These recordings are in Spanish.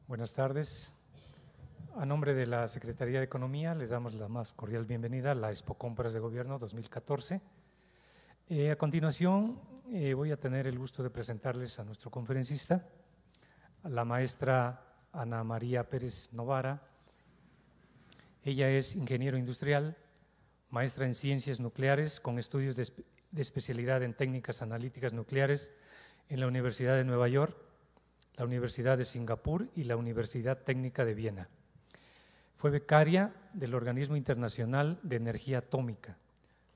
Buenas tardes. A nombre de la Secretaría de Economía les damos la más cordial bienvenida a la Expo Compras de Gobierno 2014. A continuación voy a tener el gusto de presentarles a nuestro conferencista, a la maestra Ana María Pérez Novara. Ella es ingeniero industrial, maestra en ciencias nucleares con estudios de especialidad en técnicas analíticas nucleares en la Universidad de Nueva York, la Universidad de Singapur y la Universidad Técnica de Viena. Fue becaria del Organismo Internacional de Energía Atómica.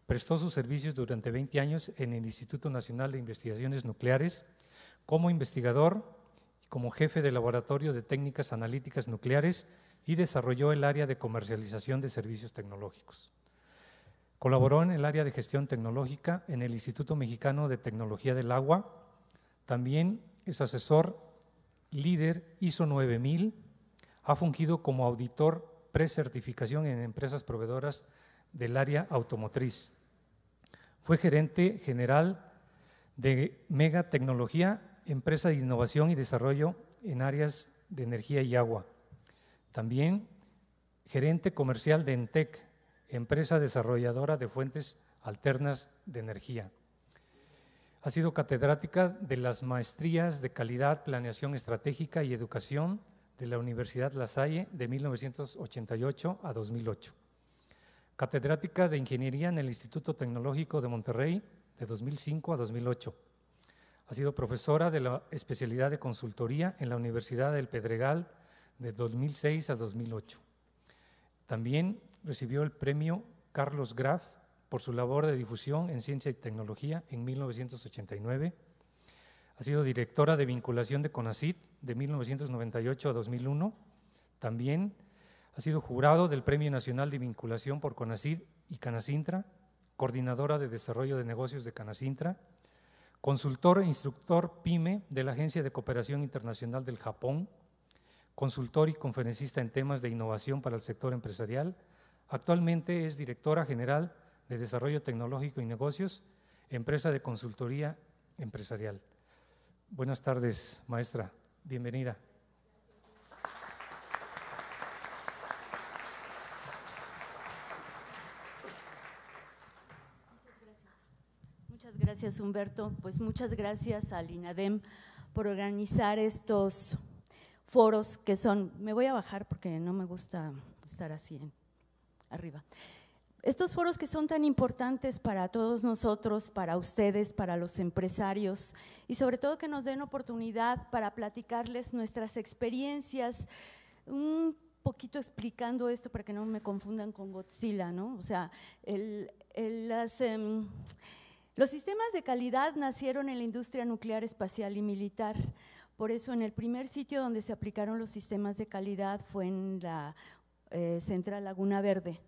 Prestó sus servicios durante 20 años en el Instituto Nacional de Investigaciones Nucleares como investigador y como jefe de laboratorio de técnicas analíticas nucleares y desarrolló el área de comercialización de servicios tecnológicos. Colaboró en el área de gestión tecnológica en el Instituto Mexicano de Tecnología del Agua. También es asesor líder ISO 9000, ha fungido como auditor precertificación en empresas proveedoras del área automotriz. Fue gerente general de Mega Tecnología, empresa de innovación y desarrollo en áreas de energía y agua. También gerente comercial de Entec, empresa desarrolladora de fuentes alternas de energía. Ha sido catedrática de las maestrías de calidad, planeación estratégica y educación de la Universidad La Salle de 1988 a 2008. Catedrática de ingeniería en el Instituto Tecnológico de Monterrey de 2005 a 2008. Ha sido profesora de la especialidad de consultoría en la Universidad del Pedregal de 2006 a 2008. También recibió el premio Carlos Graf por su labor de difusión en ciencia y tecnología en 1989. Ha sido directora de vinculación de CONACYT de 1998 a 2001. También ha sido jurado del Premio Nacional de Vinculación por CONACYT y Canacintra, coordinadora de desarrollo de negocios de Canacintra, consultor e instructor PYME de la Agencia de Cooperación Internacional del Japón, consultor y conferencista en temas de innovación para el sector empresarial. Actualmente es directora general de Desarrollo Tecnológico y Negocios, empresa de consultoría empresarial. Buenas tardes, maestra. Bienvenida. Muchas gracias, Humberto. Pues muchas gracias al INADEM por organizar estos foros que son… Me voy a bajar porque no me gusta estar así arriba. Estos foros que son tan importantes para todos nosotros, para ustedes, para los empresarios y sobre todo que nos den oportunidad para platicarles nuestras experiencias, un poquito explicando esto para que no me confundan con Godzilla, ¿no? O sea, los sistemas de calidad nacieron en la industria nuclear, espacial y militar. Por eso en el primer sitio donde se aplicaron los sistemas de calidad fue en la Central Laguna Verde,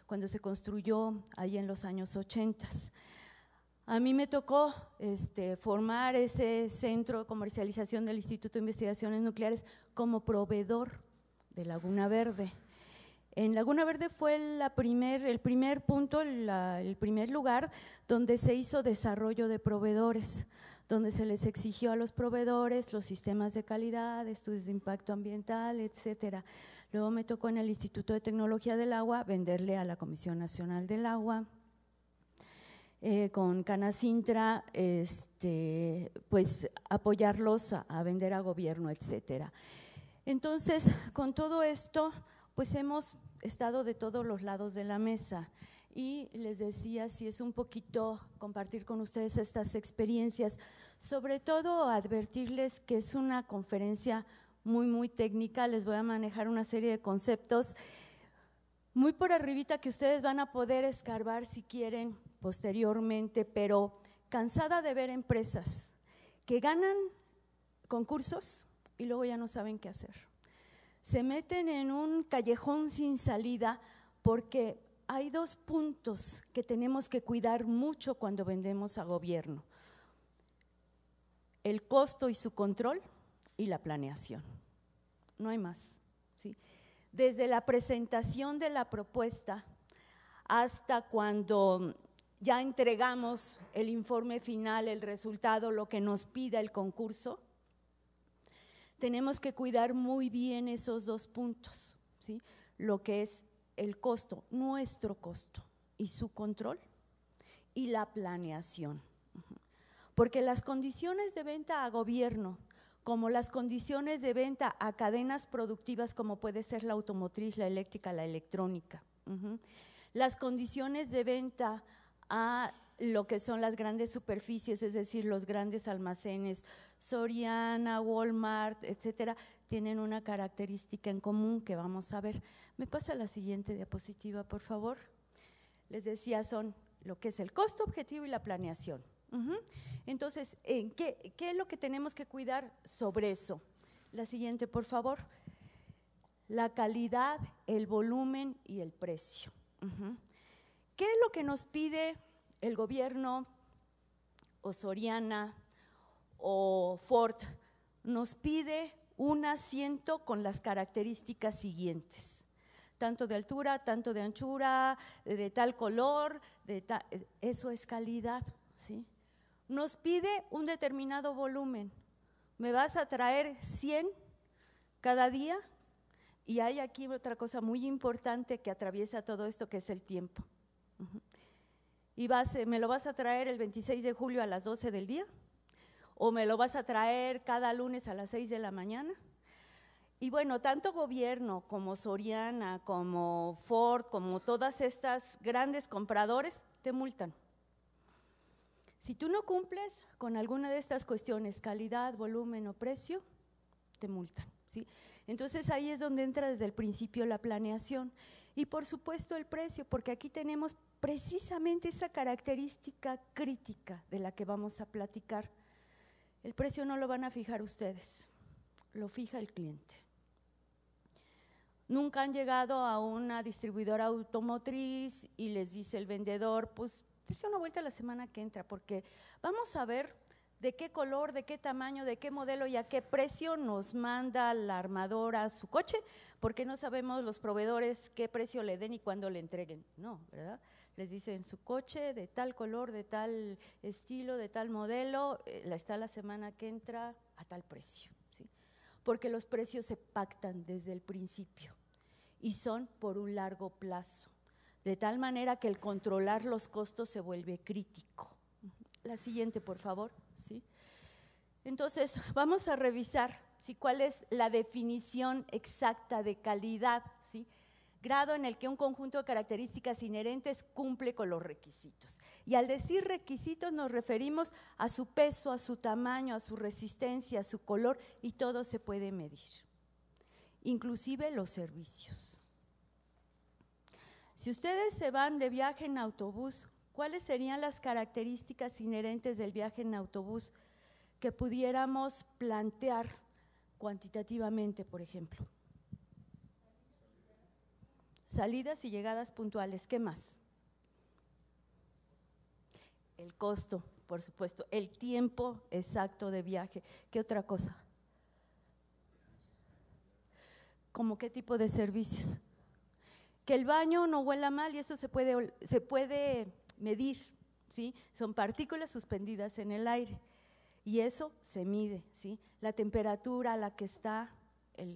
cuando se construyó ahí en los años 80. A mí me tocó formar ese centro de comercialización del Instituto de Investigaciones Nucleares como proveedor de Laguna Verde. En Laguna Verde fue el primer punto, el primer lugar donde se hizo desarrollo de proveedores, donde se les exigió a los proveedores los sistemas de calidad, estudios de impacto ambiental, etcétera. Luego me tocó en el Instituto de Tecnología del Agua venderle a la Comisión Nacional del Agua. Con Canacintra, pues apoyarlos a vender a gobierno, etcétera. Entonces, con todo esto, pues hemos estado de todos los lados de la mesa y les decía, si es un poquito compartir con ustedes estas experiencias, sobre todo advertirles que es una conferencia muy técnica. Les voy a manejar una serie de conceptos muy por arribita que ustedes van a poder escarbar si quieren posteriormente, pero cansada de ver empresas que ganan concursos y luego ya no saben qué hacer. Se meten en un callejón sin salida porque hay dos puntos que tenemos que cuidar mucho cuando vendemos a gobierno: el costo y su control y la planeación. No hay más, ¿sí? Desde la presentación de la propuesta hasta cuando ya entregamos el informe final, el resultado, lo que nos pida el concurso, tenemos que cuidar muy bien esos dos puntos, ¿sí? Lo que es el costo, nuestro costo y su control, y la planeación. Porque las condiciones de venta a gobierno, como las condiciones de venta a cadenas productivas como puede ser la automotriz, la eléctrica, la electrónica, las condiciones de venta a lo que son las grandes superficies, es decir, los grandes almacenes, Soriana, Walmart, etcétera, tienen una característica en común que vamos a ver. ¿Me pasa la siguiente diapositiva, por favor? Les decía, son lo que es el costo objetivo y la planeación. Entonces, ¿qué es lo que tenemos que cuidar sobre eso? La siguiente, por favor. La calidad, el volumen y el precio. ¿Qué es lo que nos pide el gobierno o Soriana o Ford? Nos pide un asiento con las características siguientes, tanto de altura, tanto de anchura, de tal color, eso es calidad, ¿sí? Nos pide un determinado volumen, me vas a traer 100 cada día, y hay aquí otra cosa muy importante que atraviesa todo esto, que es el tiempo. Y ¿me lo vas a traer el 26 de julio a las 12 del día? ¿O me lo vas a traer cada lunes a las 6 de la mañana? Y bueno, tanto gobierno como Soriana, como Ford, como todas estas grandes compradores, te multan. Si tú no cumples con alguna de estas cuestiones, calidad, volumen o precio, te multan, ¿sí? Entonces ahí es donde entra desde el principio la planeación y por supuesto el precio, porque aquí tenemos precisamente esa característica crítica de la que vamos a platicar. El precio no lo van a fijar ustedes, lo fija el cliente. Nunca han llegado a una distribuidora automotriz y les dice el vendedor, pues dése una vuelta la semana que entra, porque vamos a ver de qué color, de qué tamaño, de qué modelo y a qué precio nos manda la armadora su coche, porque no sabemos los proveedores qué precio le den y cuándo le entreguen, no, ¿verdad? Les dicen su coche de tal color, de tal estilo, de tal modelo, está la semana que entra a tal precio, ¿sí? Porque los precios se pactan desde el principio y son por un largo plazo, de tal manera que el controlar los costos se vuelve crítico. La siguiente, por favor, ¿sí? Entonces, vamos a revisar, ¿sí?, cuál es la definición exacta de calidad, ¿sí? Grado en el que un conjunto de características inherentes cumple con los requisitos. Y al decir requisitos nos referimos a su peso, a su tamaño, a su resistencia, a su color, y todo se puede medir, inclusive los servicios. Si ustedes se van de viaje en autobús, ¿cuáles serían las características inherentes del viaje en autobús que pudiéramos plantear cuantitativamente, por ejemplo? Salidas y llegadas puntuales, ¿qué más? El costo, por supuesto, el tiempo exacto de viaje. ¿Qué otra cosa? ¿Cómo qué tipo de servicios? Que el baño no huela mal y eso se puede medir, ¿sí? Son partículas suspendidas en el aire y eso se mide, ¿sí? La temperatura a la que está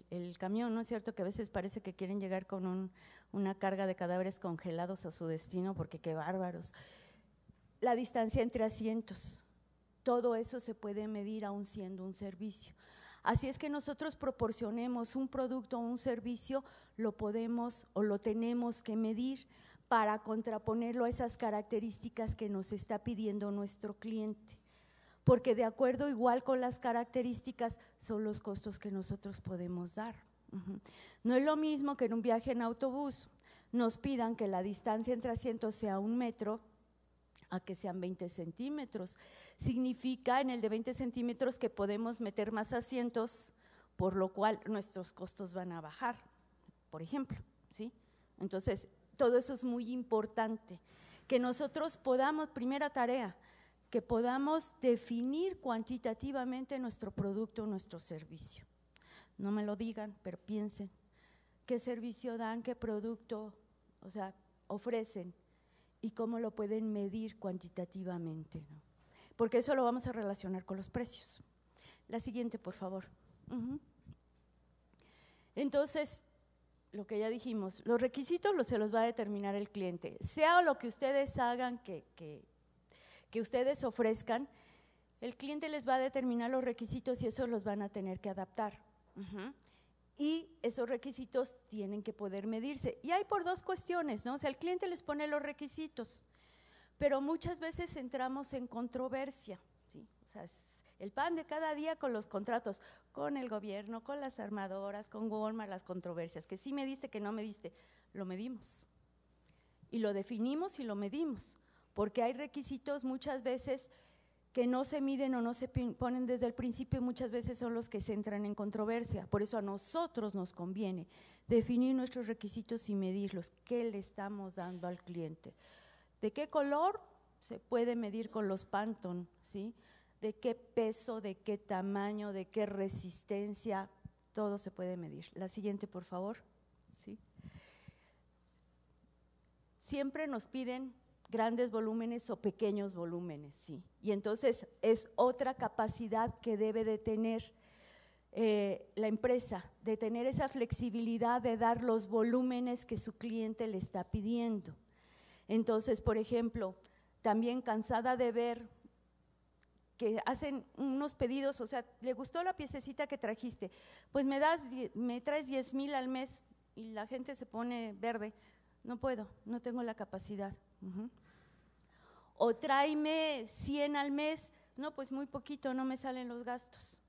el camión, ¿no es cierto? Que a veces parece que quieren llegar con una carga de cadáveres congelados a su destino, porque qué bárbaros. La distancia entre asientos, todo eso se puede medir aún siendo un servicio. Así es que nosotros proporcionemos un producto o un servicio, lo podemos o lo tenemos que medir para contraponerlo a esas características que nos está pidiendo nuestro cliente. Porque de acuerdo igual con las características son los costos que nosotros podemos dar. No es lo mismo que en un viaje en autobús nos pidan que la distancia entre asientos sea 1 metro a que sean 20 centímetros. Significa en el de 20 centímetros que podemos meter más asientos, por lo cual nuestros costos van a bajar, por ejemplo, ¿sí? Entonces, todo eso es muy importante, que nosotros podamos, primera tarea, que podamos definir cuantitativamente nuestro producto, nuestro servicio. No me lo digan, pero piensen, ¿qué servicio dan, qué producto, o sea, ofrecen y cómo lo pueden medir cuantitativamente, ¿no? Porque eso lo vamos a relacionar con los precios. La siguiente, por favor. Entonces, lo que ya dijimos, los requisitos se los va a determinar el cliente. Sea lo que ustedes hagan, que ustedes ofrezcan, el cliente les va a determinar los requisitos y esos los van a tener que adaptar. Y esos requisitos tienen que poder medirse. Y hay por dos cuestiones, ¿no? O sea, el cliente les pone los requisitos, pero muchas veces entramos en controversia, ¿sí? O sea, el pan de cada día con los contratos, con el gobierno, con las armadoras, con Walmart, las controversias, que sí me diste, que no me diste, lo medimos. Y lo definimos y lo medimos, porque hay requisitos muchas veces que no se miden o no se ponen desde el principio y muchas veces son los que se entran en controversia. Por eso a nosotros nos conviene definir nuestros requisitos y medirlos. ¿Qué le estamos dando al cliente? ¿De qué color? Se puede medir con los Pantone, ¿sí? ¿De qué peso, de qué tamaño, de qué resistencia? Todo se puede medir. La siguiente, por favor. ¿Sí? Siempre nos piden grandes volúmenes o pequeños volúmenes, sí. Y entonces es otra capacidad que debe de tener la empresa, de tener esa flexibilidad de dar los volúmenes que su cliente le está pidiendo. Entonces, por ejemplo, también cansada de ver que hacen unos pedidos, o sea, le gustó la piececita que trajiste, pues me traes 10,000 al mes y la gente se pone verde. No puedo, no tengo la capacidad. O tráeme 100 al mes, no, pues muy poquito, no me salen los gastos.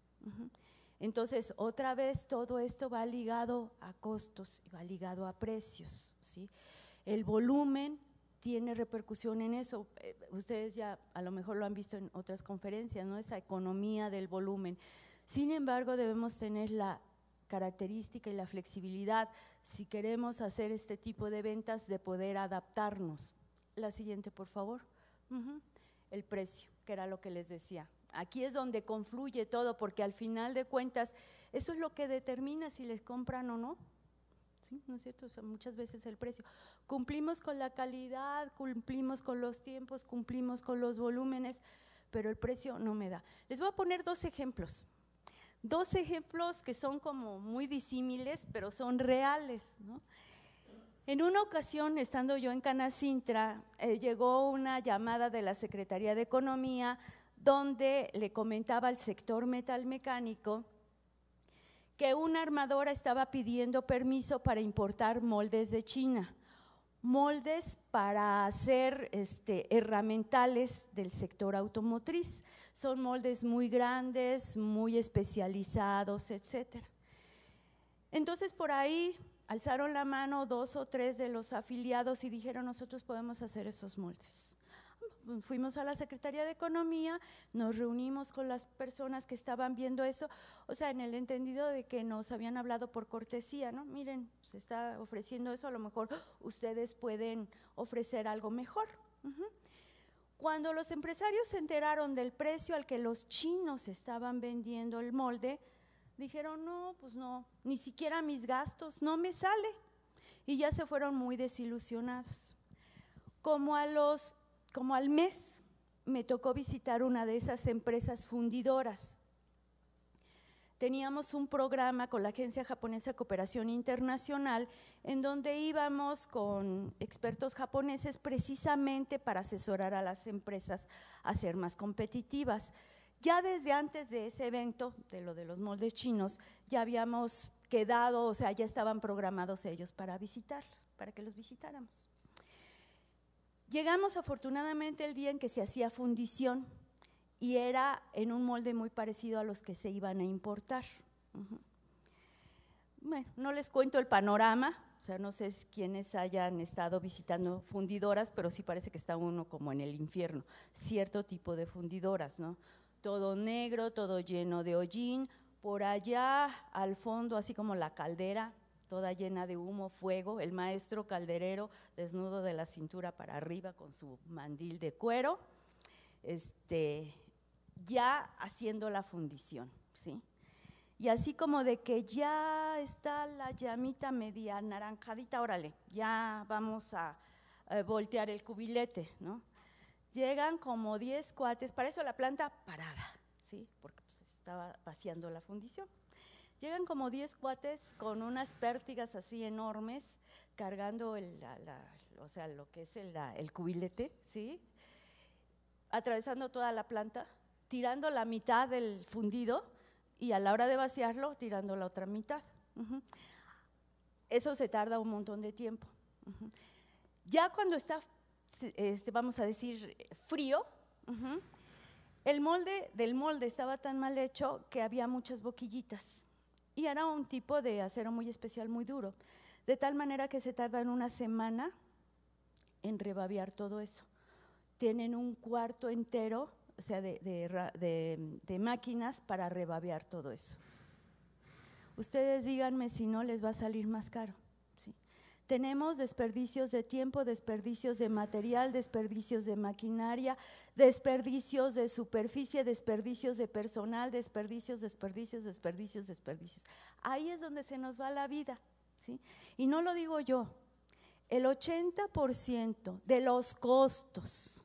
Entonces, otra vez todo esto va ligado a costos, va ligado a precios, ¿sí? El volumen tiene repercusión en eso, ustedes ya a lo mejor lo han visto en otras conferencias, ¿no? Esa economía del volumen. Sin embargo, debemos tener la característica y la flexibilidad, si queremos hacer este tipo de ventas, de poder adaptarnos. La siguiente, por favor. El precio, que era lo que les decía. Aquí es donde confluye todo, porque al final de cuentas, eso es lo que determina si les compran o no. ¿Sí? ¿No es cierto? O sea, muchas veces el precio. Cumplimos con la calidad, cumplimos con los tiempos, cumplimos con los volúmenes, pero el precio no me da. Les voy a poner dos ejemplos que son como muy disímiles, pero son reales, ¿no? En una ocasión, estando yo en Canacintra, llegó una llamada de la Secretaría de Economía donde le comentaba al sector metalmecánico que una armadora estaba pidiendo permiso para importar moldes de China, moldes para hacer herramientales del sector automotriz. Son moldes muy grandes, muy especializados, etcétera. Entonces, por ahí alzaron la mano 2 o 3 de los afiliados y dijeron, nosotros podemos hacer esos moldes. Fuimos a la Secretaría de Economía, nos reunimos con las personas que estaban viendo eso, o sea, en el entendido de que nos habían hablado por cortesía, ¿no? Miren, se está ofreciendo eso, a lo mejor ustedes pueden ofrecer algo mejor. Cuando los empresarios se enteraron del precio al que los chinos estaban vendiendo el molde, dijeron, no, pues no, ni siquiera mis gastos, no me sale. Y ya se fueron muy desilusionados. Como al mes me tocó visitar una de esas empresas fundidoras. Teníamos un programa con la Agencia Japonesa de Cooperación Internacional en donde íbamos con expertos japoneses precisamente para asesorar a las empresas a ser más competitivas. Ya desde antes de ese evento, de lo de los moldes chinos, ya habíamos quedado, o sea, ya estaban programados ellos para visitarlos, para que los visitáramos. Llegamos afortunadamente el día en que se hacía fundición y era en un molde muy parecido a los que se iban a importar. Bueno, no les cuento el panorama, o sea, no sé quiénes hayan estado visitando fundidoras, pero sí parece que está uno como en el infierno, cierto tipo de fundidoras, ¿no? Todo negro, todo lleno de hollín, por allá al fondo, así como la caldera, toda llena de humo, fuego, el maestro calderero desnudo de la cintura para arriba con su mandil de cuero, ya haciendo la fundición, ¿sí? Y así como de que ya está la llamita media naranjadita, órale, ya vamos a voltear el cubilete, ¿no? Llegan como 10 cuates, para eso la planta parada, ¿sí? Porque pues, estaba vaciando la fundición. Llegan como 10 cuates con unas pértigas así enormes, cargando o sea, lo que es el cubilete, ¿sí? Atravesando toda la planta, tirando la mitad del fundido y a la hora de vaciarlo, tirando la otra mitad. Eso se tarda un montón de tiempo. Ya cuando está, vamos a decir, frío, el molde del molde estaba tan mal hecho que había muchas boquillitas y era un tipo de acero muy especial, muy duro, de tal manera que se tardan una semana en rebabear todo eso. Tienen un cuarto entero, o sea, de máquinas para rebabear todo eso. Ustedes díganme si no les va a salir más caro. ¿Sí? Tenemos desperdicios de tiempo, desperdicios de material, desperdicios de maquinaria, desperdicios de superficie, desperdicios de personal, desperdicios. Ahí es donde se nos va la vida, ¿sí? Y no lo digo yo, el 80% de los costos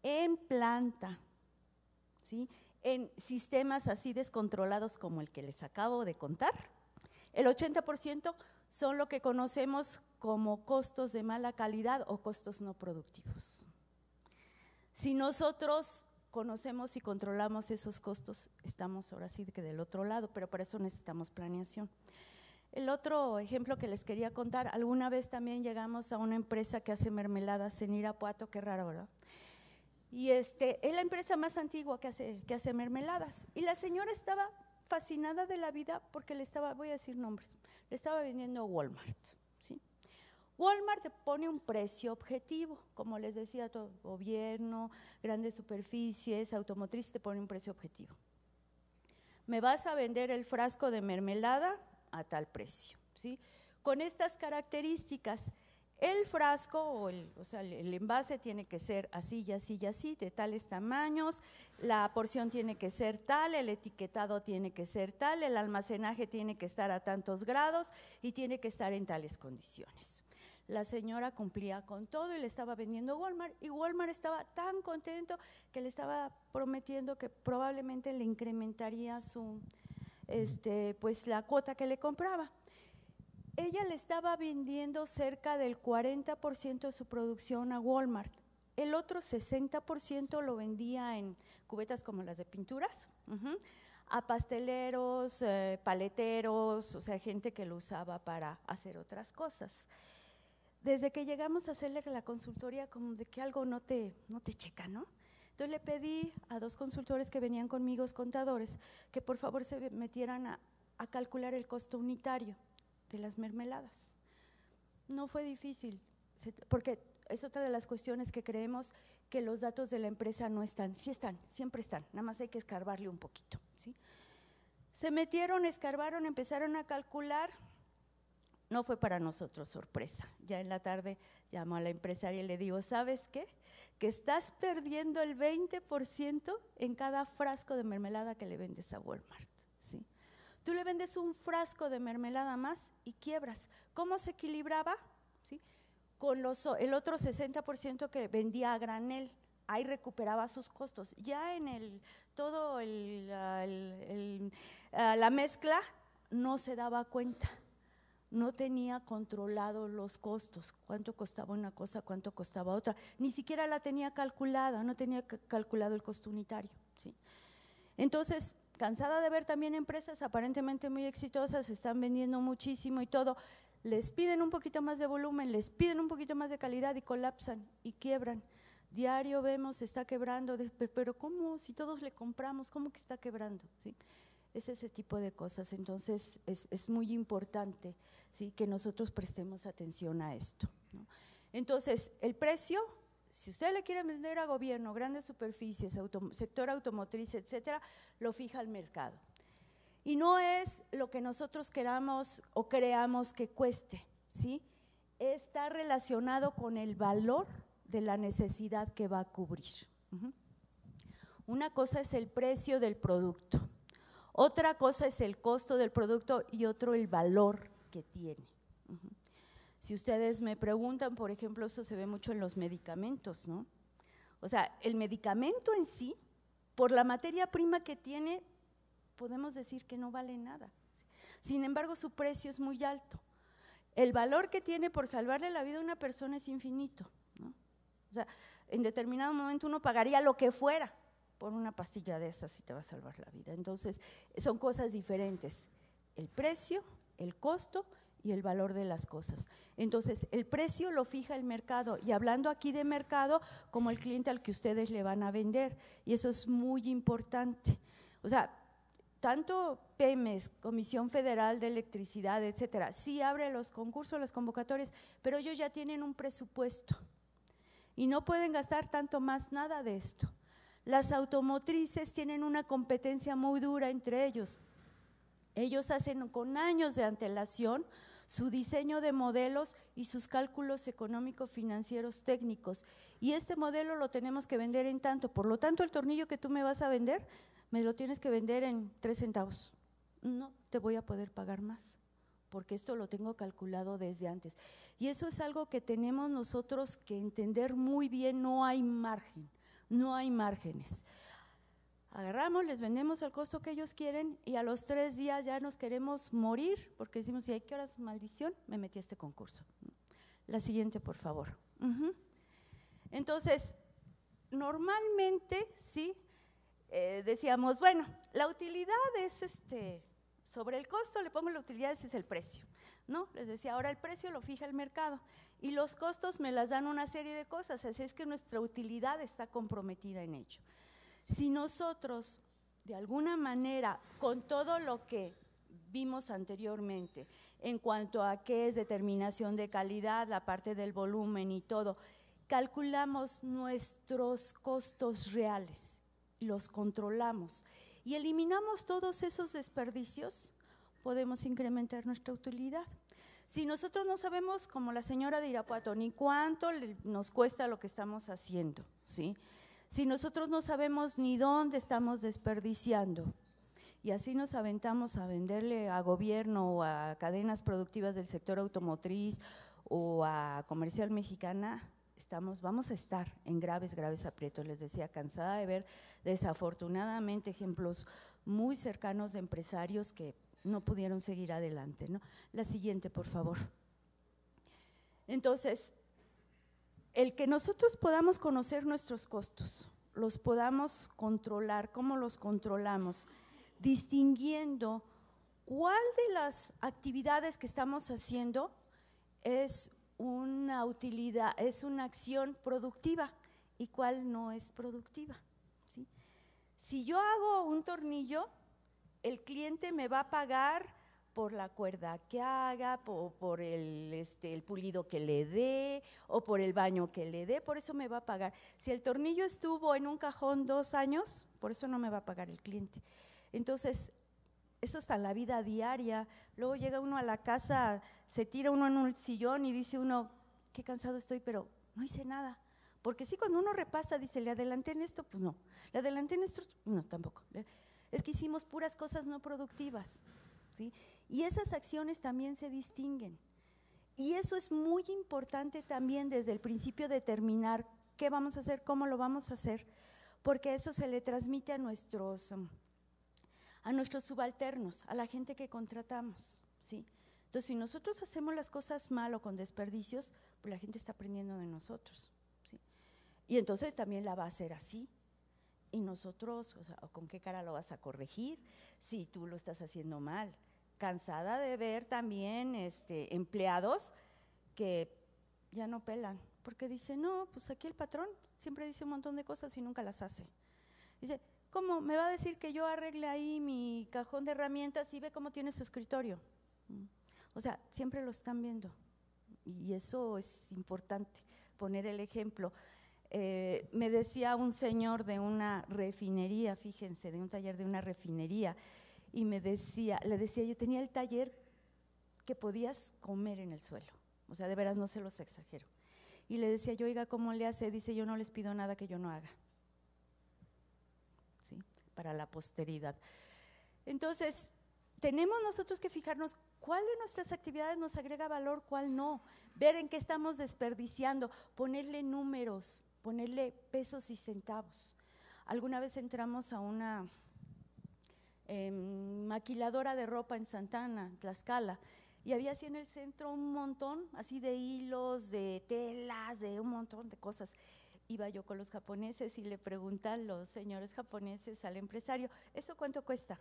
en planta, ¿sí?, en sistemas así descontrolados como el que les acabo de contar, el 80% son lo que conocemos como costos de mala calidad o costos no productivos. Si nosotros conocemos y controlamos esos costos, estamos ahora sí que del otro lado, pero para eso necesitamos planeación. El otro ejemplo que les quería contar, alguna vez también llegamos a una empresa que hace mermeladas en Irapuato, qué raro, ¿verdad? Y es la empresa más antigua que hace mermeladas. Y la señora estaba fascinada de la vida porque voy a decir nombres, le estaba vendiendo Walmart, ¿sí? Walmart te pone un precio objetivo, como les decía, todo gobierno, grandes superficies, automotriz te pone un precio objetivo. Me vas a vender el frasco de mermelada a tal precio, ¿sí? Con estas características. El frasco o sea, el envase tiene que ser así y así y así, de tales tamaños, la porción tiene que ser tal, el etiquetado tiene que ser tal, el almacenaje tiene que estar a tantos grados y tiene que estar en tales condiciones. La señora cumplía con todo y le estaba vendiendo Walmart, y Walmart estaba tan contento que le estaba prometiendo que probablemente le incrementaría pues la cuota que le compraba. Ella le estaba vendiendo cerca del 40% de su producción a Walmart. El otro 60% lo vendía en cubetas como las de pinturas, a pasteleros, paleteros, o sea, gente que lo usaba para hacer otras cosas. Desde que llegamos a hacerle la consultoría, como de que algo no te checa, ¿no? Entonces le pedí a 2 consultores que venían conmigo, contadores, que por favor se metieran a calcular el costo unitario de las mermeladas. No fue difícil, porque es otra de las cuestiones que creemos que los datos de la empresa no están. Sí están, siempre están, nada más hay que escarbarle un poquito, ¿sí? Se metieron, escarbaron, empezaron a calcular. No fue para nosotros sorpresa. Ya en la tarde llamo a la empresaria y le digo, ¿sabes qué? Que estás perdiendo el 20% en cada frasco de mermelada que le vendes a Walmart, ¿sí? Tú le vendes un frasco de mermelada más y quiebras. ¿Cómo se equilibraba? ¿Sí? Con el otro 60% que vendía a granel, ahí recuperaba sus costos. Ya en la mezcla no se daba cuenta, no tenía controlado los costos, cuánto costaba una cosa, cuánto costaba otra, ni siquiera la tenía calculada, no tenía calculado el costo unitario, ¿sí? Entonces, cansada de ver también empresas aparentemente muy exitosas, están vendiendo muchísimo y todo, les piden un poquito más de volumen, les piden un poquito más de calidad y colapsan y quiebran. Diario vemos, está quebrando, pero ¿cómo? Si todos le compramos, ¿cómo que está quebrando? ¿Sí? Es ese tipo de cosas. Entonces es muy importante, ¿sí?, que nosotros prestemos atención a esto, ¿no? Entonces, el precio, si usted le quiere vender a gobierno, grandes superficies, sector automotriz, etcétera, lo fija el mercado. Y no es lo que nosotros queramos o creamos que cueste, ¿sí? Está relacionado con el valor de la necesidad que va a cubrir. Una cosa es el precio del producto, otra cosa es el costo del producto y otro el valor que tiene. Si ustedes me preguntan, por ejemplo, eso se ve mucho en los medicamentos, ¿no? O sea, el medicamento en sí, por la materia prima que tiene, podemos decir que no vale nada. Sin embargo, su precio es muy alto. El valor que tiene por salvarle la vida a una persona es infinito, ¿no? O sea, en determinado momento uno pagaría lo que fuera por una pastilla de esas y te va a salvar la vida. Entonces, son cosas diferentes, el precio, el costo y el valor de las cosas. Entonces, el precio lo fija el mercado, y hablando aquí de mercado, como el cliente al que ustedes le van a vender, y eso es muy importante. O sea, tanto Pemex, Comisión Federal de Electricidad, etcétera, sí abre los concursos, las convocatorias, pero ellos ya tienen un presupuesto y no pueden gastar tanto más nada de esto. Las automotrices tienen una competencia muy dura entre ellos. Ellos hacen con años de antelación su diseño de modelos y sus cálculos económico-financieros técnicos, y este modelo lo tenemos que vender en tanto. Por lo tanto, el tornillo que tú me vas a vender, me lo tienes que vender en 3 centavos. No te voy a poder pagar más, porque esto lo tengo calculado desde antes. Y eso es algo que tenemos nosotros que entender muy bien, no hay margen, no hay márgenes. Agarramos, les vendemos al costo que ellos quieren y a los 3 días ya nos queremos morir porque decimos, ¿y a qué horas, maldición, me metí a este concurso? La siguiente, por favor. Entonces, normalmente, sí, decíamos, bueno, la utilidad es sobre el costo, le pongo la utilidad, ese es el precio, ¿no? Les decía, ahora el precio lo fija el mercado y los costos me las dan una serie de cosas, así es que nuestra utilidad está comprometida en ello. Si nosotros, de alguna manera, con todo lo que vimos anteriormente, en cuanto a qué es determinación de calidad, la parte del volumen y todo, calculamos nuestros costos reales, los controlamos y eliminamos todos esos desperdicios, podemos incrementar nuestra utilidad. Si nosotros no sabemos, como la señora de Irapuato, ni cuánto nos cuesta lo que estamos haciendo, ¿sí? Si nosotros no sabemos ni dónde estamos desperdiciando y así nos aventamos a venderle a gobierno o a cadenas productivas del sector automotriz o a Comercial Mexicana, vamos a estar en graves aprietos. Les decía, cansada de ver desafortunadamente ejemplos muy cercanos de empresarios que no pudieron seguir adelante, ¿no? La siguiente, por favor. Entonces, el que nosotros podamos conocer nuestros costos, los podamos controlar, ¿cómo los controlamos? Distinguiendo cuál de las actividades que estamos haciendo es una utilidad, es una acción productiva y cuál no es productiva, ¿sí? Si yo hago un tornillo, el cliente me va a pagar por la cuerda que haga, por el pulido que le dé o por el baño que le dé, por eso me va a pagar. Si el tornillo estuvo en un cajón 2 años, por eso no me va a pagar el cliente. Entonces, eso está en la vida diaria. Luego llega uno a la casa, se tira uno en un sillón y dice uno, qué cansado estoy, pero no hice nada. Porque sí, cuando uno repasa, dice, ¿le adelanté en esto? Pues no. ¿Le adelanté en esto? No, tampoco. Es que hicimos puras cosas no productivas, ¿sí? Y esas acciones también se distinguen. Y eso es muy importante también desde el principio determinar qué vamos a hacer, cómo lo vamos a hacer, porque eso se le transmite a nuestros subalternos, a la gente que contratamos, ¿sí? Entonces, si nosotros hacemos las cosas mal o con desperdicios, pues la gente está aprendiendo de nosotros, ¿sí? Y entonces también la va a hacer así. Y nosotros, o sea, ¿con qué cara lo vas a corregir si tú lo estás haciendo mal? Cansada de ver también empleados que ya no pelan, porque dicen, no, pues aquí el patrón siempre dice un montón de cosas y nunca las hace. Dice, ¿cómo me va a decir que yo arregle ahí mi cajón de herramientas y ve cómo tiene su escritorio? O sea, siempre lo están viendo y eso es importante, poner el ejemplo. Me decía un señor de una refinería, fíjense, de un taller de una refinería, y le decía, yo tenía el taller que podías comer en el suelo, o sea, de veras no se los exagero. Y le decía yo, oiga, ¿cómo le hace? Dice, yo no les pido nada que yo no haga, ¿sí? Para la posteridad. Entonces, tenemos nosotros que fijarnos cuál de nuestras actividades nos agrega valor, cuál no, ver en qué estamos desperdiciando, ponerle números, ponerle pesos y centavos. Alguna vez entramos a una maquiladora de ropa en Santana, Tlaxcala, y había así en el centro un montón, así de hilos, de telas, de un montón de cosas. Iba yo con los japoneses y le preguntan los señores japoneses al empresario, ¿eso cuánto cuesta?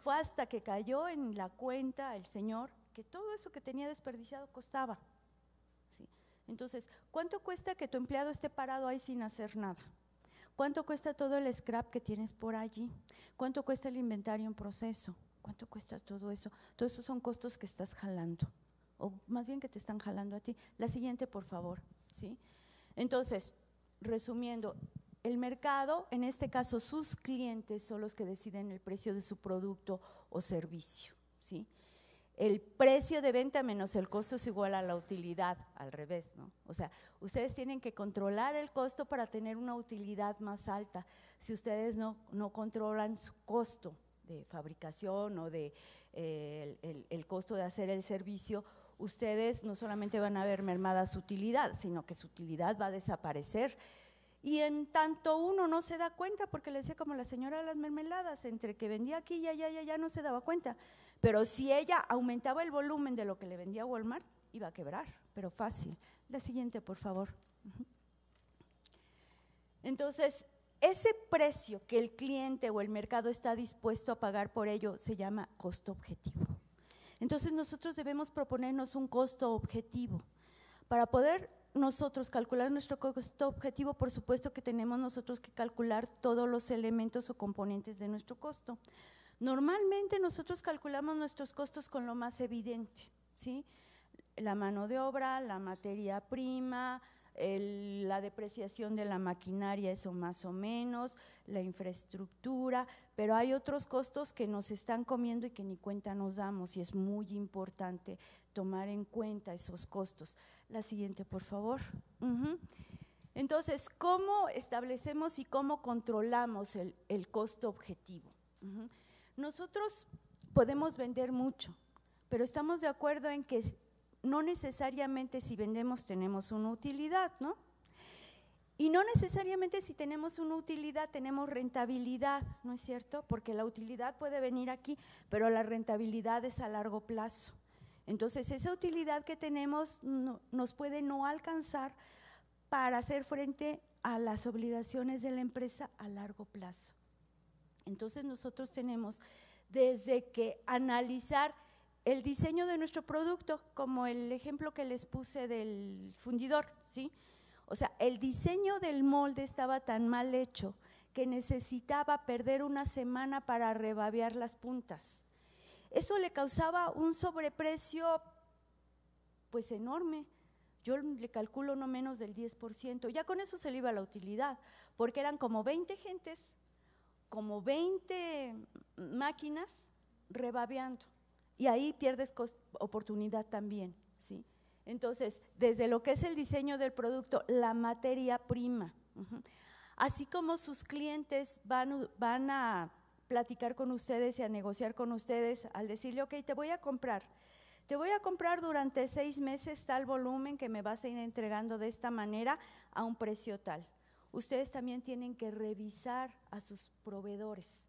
Fue hasta que cayó en la cuenta el señor que todo eso que tenía desperdiciado costaba. ¿Sí? Entonces, ¿cuánto cuesta que tu empleado esté parado ahí sin hacer nada? ¿Cuánto cuesta todo el scrap que tienes por allí? ¿Cuánto cuesta el inventario en proceso? ¿Cuánto cuesta todo eso? Todos esos son costos que estás jalando, o más bien que te están jalando a ti. La siguiente, por favor, ¿sí? Entonces, resumiendo, el mercado, en este caso sus clientes, son los que deciden el precio de su producto o servicio, ¿sí? El precio de venta menos el costo es igual a la utilidad, al revés, ¿no? O sea, ustedes tienen que controlar el costo para tener una utilidad más alta. Si ustedes no controlan su costo de fabricación o de el costo de hacer el servicio, ustedes no solamente van a ver mermada su utilidad, sino que su utilidad va a desaparecer. Y en tanto uno no se da cuenta, porque le decía como la señora de las mermeladas, entre que vendía aquí y allá no se daba cuenta. Pero si ella aumentaba el volumen de lo que le vendía a Walmart, iba a quebrar, pero fácil. La siguiente, por favor. Entonces, ese precio que el cliente o el mercado está dispuesto a pagar por ello se llama costo objetivo. Entonces, nosotros debemos proponernos un costo objetivo. Para poder nosotros calcular nuestro costo objetivo, por supuesto que tenemos nosotros que calcular todos los elementos o componentes de nuestro costo. Normalmente nosotros calculamos nuestros costos con lo más evidente, ¿sí? La mano de obra, la materia prima, la depreciación de la maquinaria, eso más o menos, la infraestructura, pero hay otros costos que nos están comiendo y que ni cuenta nos damos, y es muy importante tomar en cuenta esos costos. La siguiente, por favor. Entonces, ¿cómo establecemos y cómo controlamos el costo objetivo? Nosotros podemos vender mucho, pero estamos de acuerdo en que no necesariamente si vendemos tenemos una utilidad, ¿no? Y no necesariamente si tenemos una utilidad tenemos rentabilidad, ¿no es cierto? Porque la utilidad puede venir aquí, pero la rentabilidad es a largo plazo. Entonces, esa utilidad que tenemos nos puede no alcanzar para hacer frente a las obligaciones de la empresa a largo plazo. Entonces, nosotros tenemos desde que analizar el diseño de nuestro producto, como el ejemplo que les puse del fundidor, ¿sí? O sea, el diseño del molde estaba tan mal hecho que necesitaba perder una semana para rebabear las puntas. Eso le causaba un sobreprecio pues enorme. Yo le calculo no menos del 10%. Ya con eso se le iba la utilidad, porque eran como 20 gentes, como 20 máquinas rebabeando. Y ahí pierdes oportunidad también, ¿sí? Entonces, desde lo que es el diseño del producto, la materia prima, así como sus clientes van a platicar con ustedes y a negociar con ustedes al decirle, ok, te voy a comprar durante 6 meses tal volumen que me vas a ir entregando de esta manera a un precio tal. Ustedes también tienen que revisar a sus proveedores,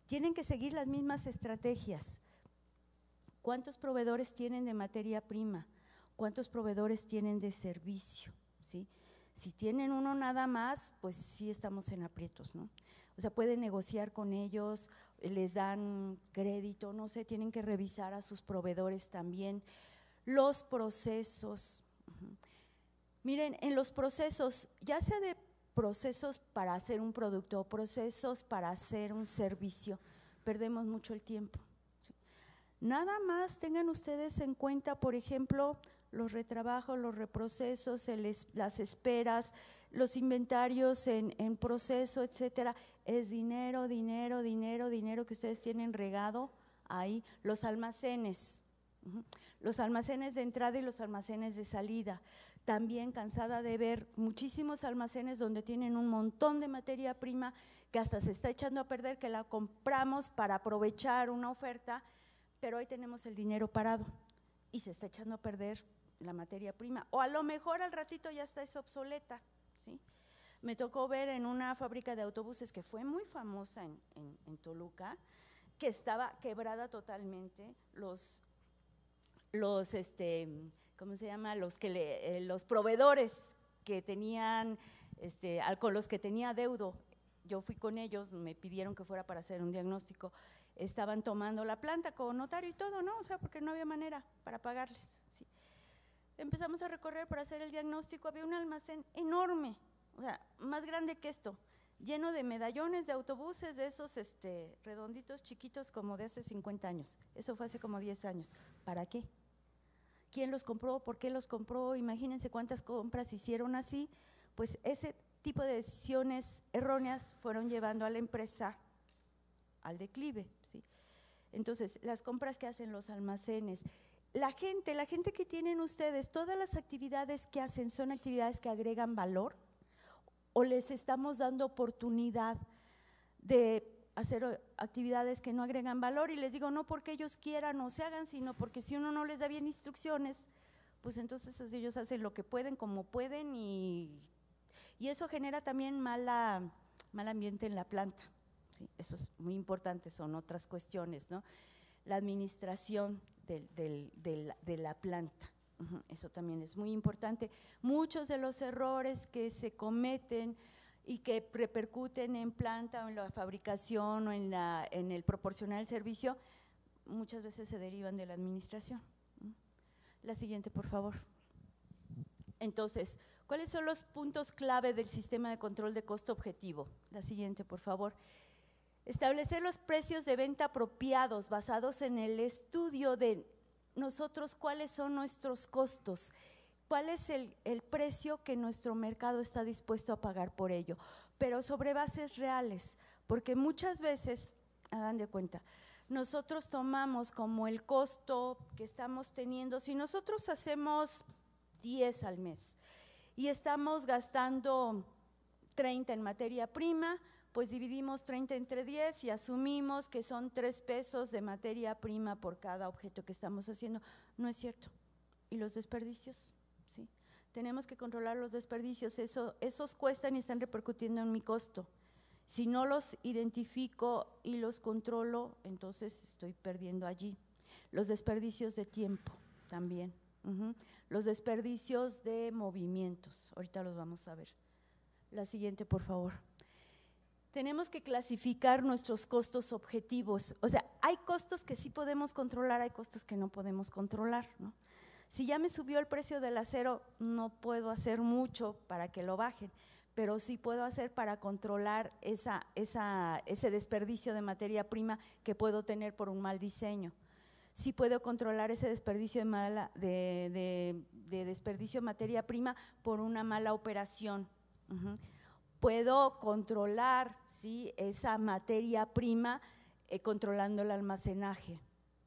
tienen que seguir las mismas estrategias. ¿Cuántos proveedores tienen de materia prima? ¿Cuántos proveedores tienen de servicio? ¿Sí? Si tienen uno nada más, pues sí estamos en aprietos, ¿no? O sea, pueden negociar con ellos, les dan crédito, no sé, tienen que revisar a sus proveedores también. Los procesos. Miren, en los procesos, ya sea de procesos para hacer un producto o procesos para hacer un servicio, perdemos mucho el tiempo. Nada más tengan ustedes en cuenta, por ejemplo, los retrabajos, los reprocesos, las esperas, los inventarios en proceso, etcétera. Es dinero que ustedes tienen regado ahí. Los almacenes de entrada y los almacenes de salida. También cansada de ver muchísimos almacenes donde tienen un montón de materia prima que hasta se está echando a perder, que la compramos para aprovechar una oferta, pero hoy tenemos el dinero parado y se está echando a perder la materia prima, o a lo mejor al ratito ya está es obsoleta, ¿sí? Me tocó ver en una fábrica de autobuses que fue muy famosa en Toluca, que estaba quebrada totalmente, ¿cómo se llama? Los proveedores que tenían, con los que tenía deudo. Yo fui con ellos, me pidieron que fuera para hacer un diagnóstico, estaban tomando la planta con notario y todo, ¿no? O sea, porque no había manera para pagarles, ¿sí? Empezamos a recorrer para hacer el diagnóstico, había un almacén enorme, o sea, más grande que esto, lleno de medallones de autobuses, de esos redonditos chiquitos como de hace 50 años, eso fue hace como 10 años. ¿Para qué? ¿Quién los compró? ¿Por qué los compró? Imagínense cuántas compras hicieron así, pues ese tipo de decisiones erróneas fueron llevando a la empresa al declive, ¿sí? Entonces, las compras que hacen los almacenes, la gente que tienen ustedes, todas las actividades que hacen son actividades que agregan valor, o les estamos dando oportunidad de hacer actividades que no agregan valor, y les digo no porque ellos quieran o se hagan, sino porque si uno no les da bien instrucciones, pues entonces ellos hacen lo que pueden, como pueden, y eso genera también mal ambiente en la planta, ¿sí? Eso es muy importante, son otras cuestiones, ¿no? La administración de la planta, eso también es muy importante. Muchos de los errores que se cometen y que repercuten en planta o en la fabricación o en el proporcionar el servicio, muchas veces se derivan de la administración. La siguiente, por favor. Entonces, ¿cuáles son los puntos clave del sistema de control de costo objetivo? La siguiente, por favor. Establecer los precios de venta apropiados basados en el estudio de nosotros, cuáles son nuestros costos, cuál es el precio que nuestro mercado está dispuesto a pagar por ello, pero sobre bases reales, porque muchas veces, hagan de cuenta, nosotros tomamos como el costo que estamos teniendo, si nosotros hacemos 10 al mes y estamos gastando 30 en materia prima, pues dividimos 30 entre 10 y asumimos que son 3 pesos de materia prima por cada objeto que estamos haciendo. No es cierto. ¿Y los desperdicios? Sí. Tenemos que controlar los desperdicios, esos cuestan y están repercutiendo en mi costo. Si no los identifico y los controlo, entonces estoy perdiendo allí. Los desperdicios de tiempo también. Los desperdicios de movimientos, ahorita los vamos a ver. La siguiente, por favor. Tenemos que clasificar nuestros costos objetivos, o sea, hay costos que sí podemos controlar, hay costos que no podemos controlar, ¿no? Si ya me subió el precio del acero, no puedo hacer mucho para que lo bajen, pero sí puedo hacer para controlar ese desperdicio de materia prima que puedo tener por un mal diseño. Sí puedo controlar ese desperdicio de desperdicio de materia prima por una mala operación. Puedo controlar, ¿sí?, esa materia prima controlando el almacenaje,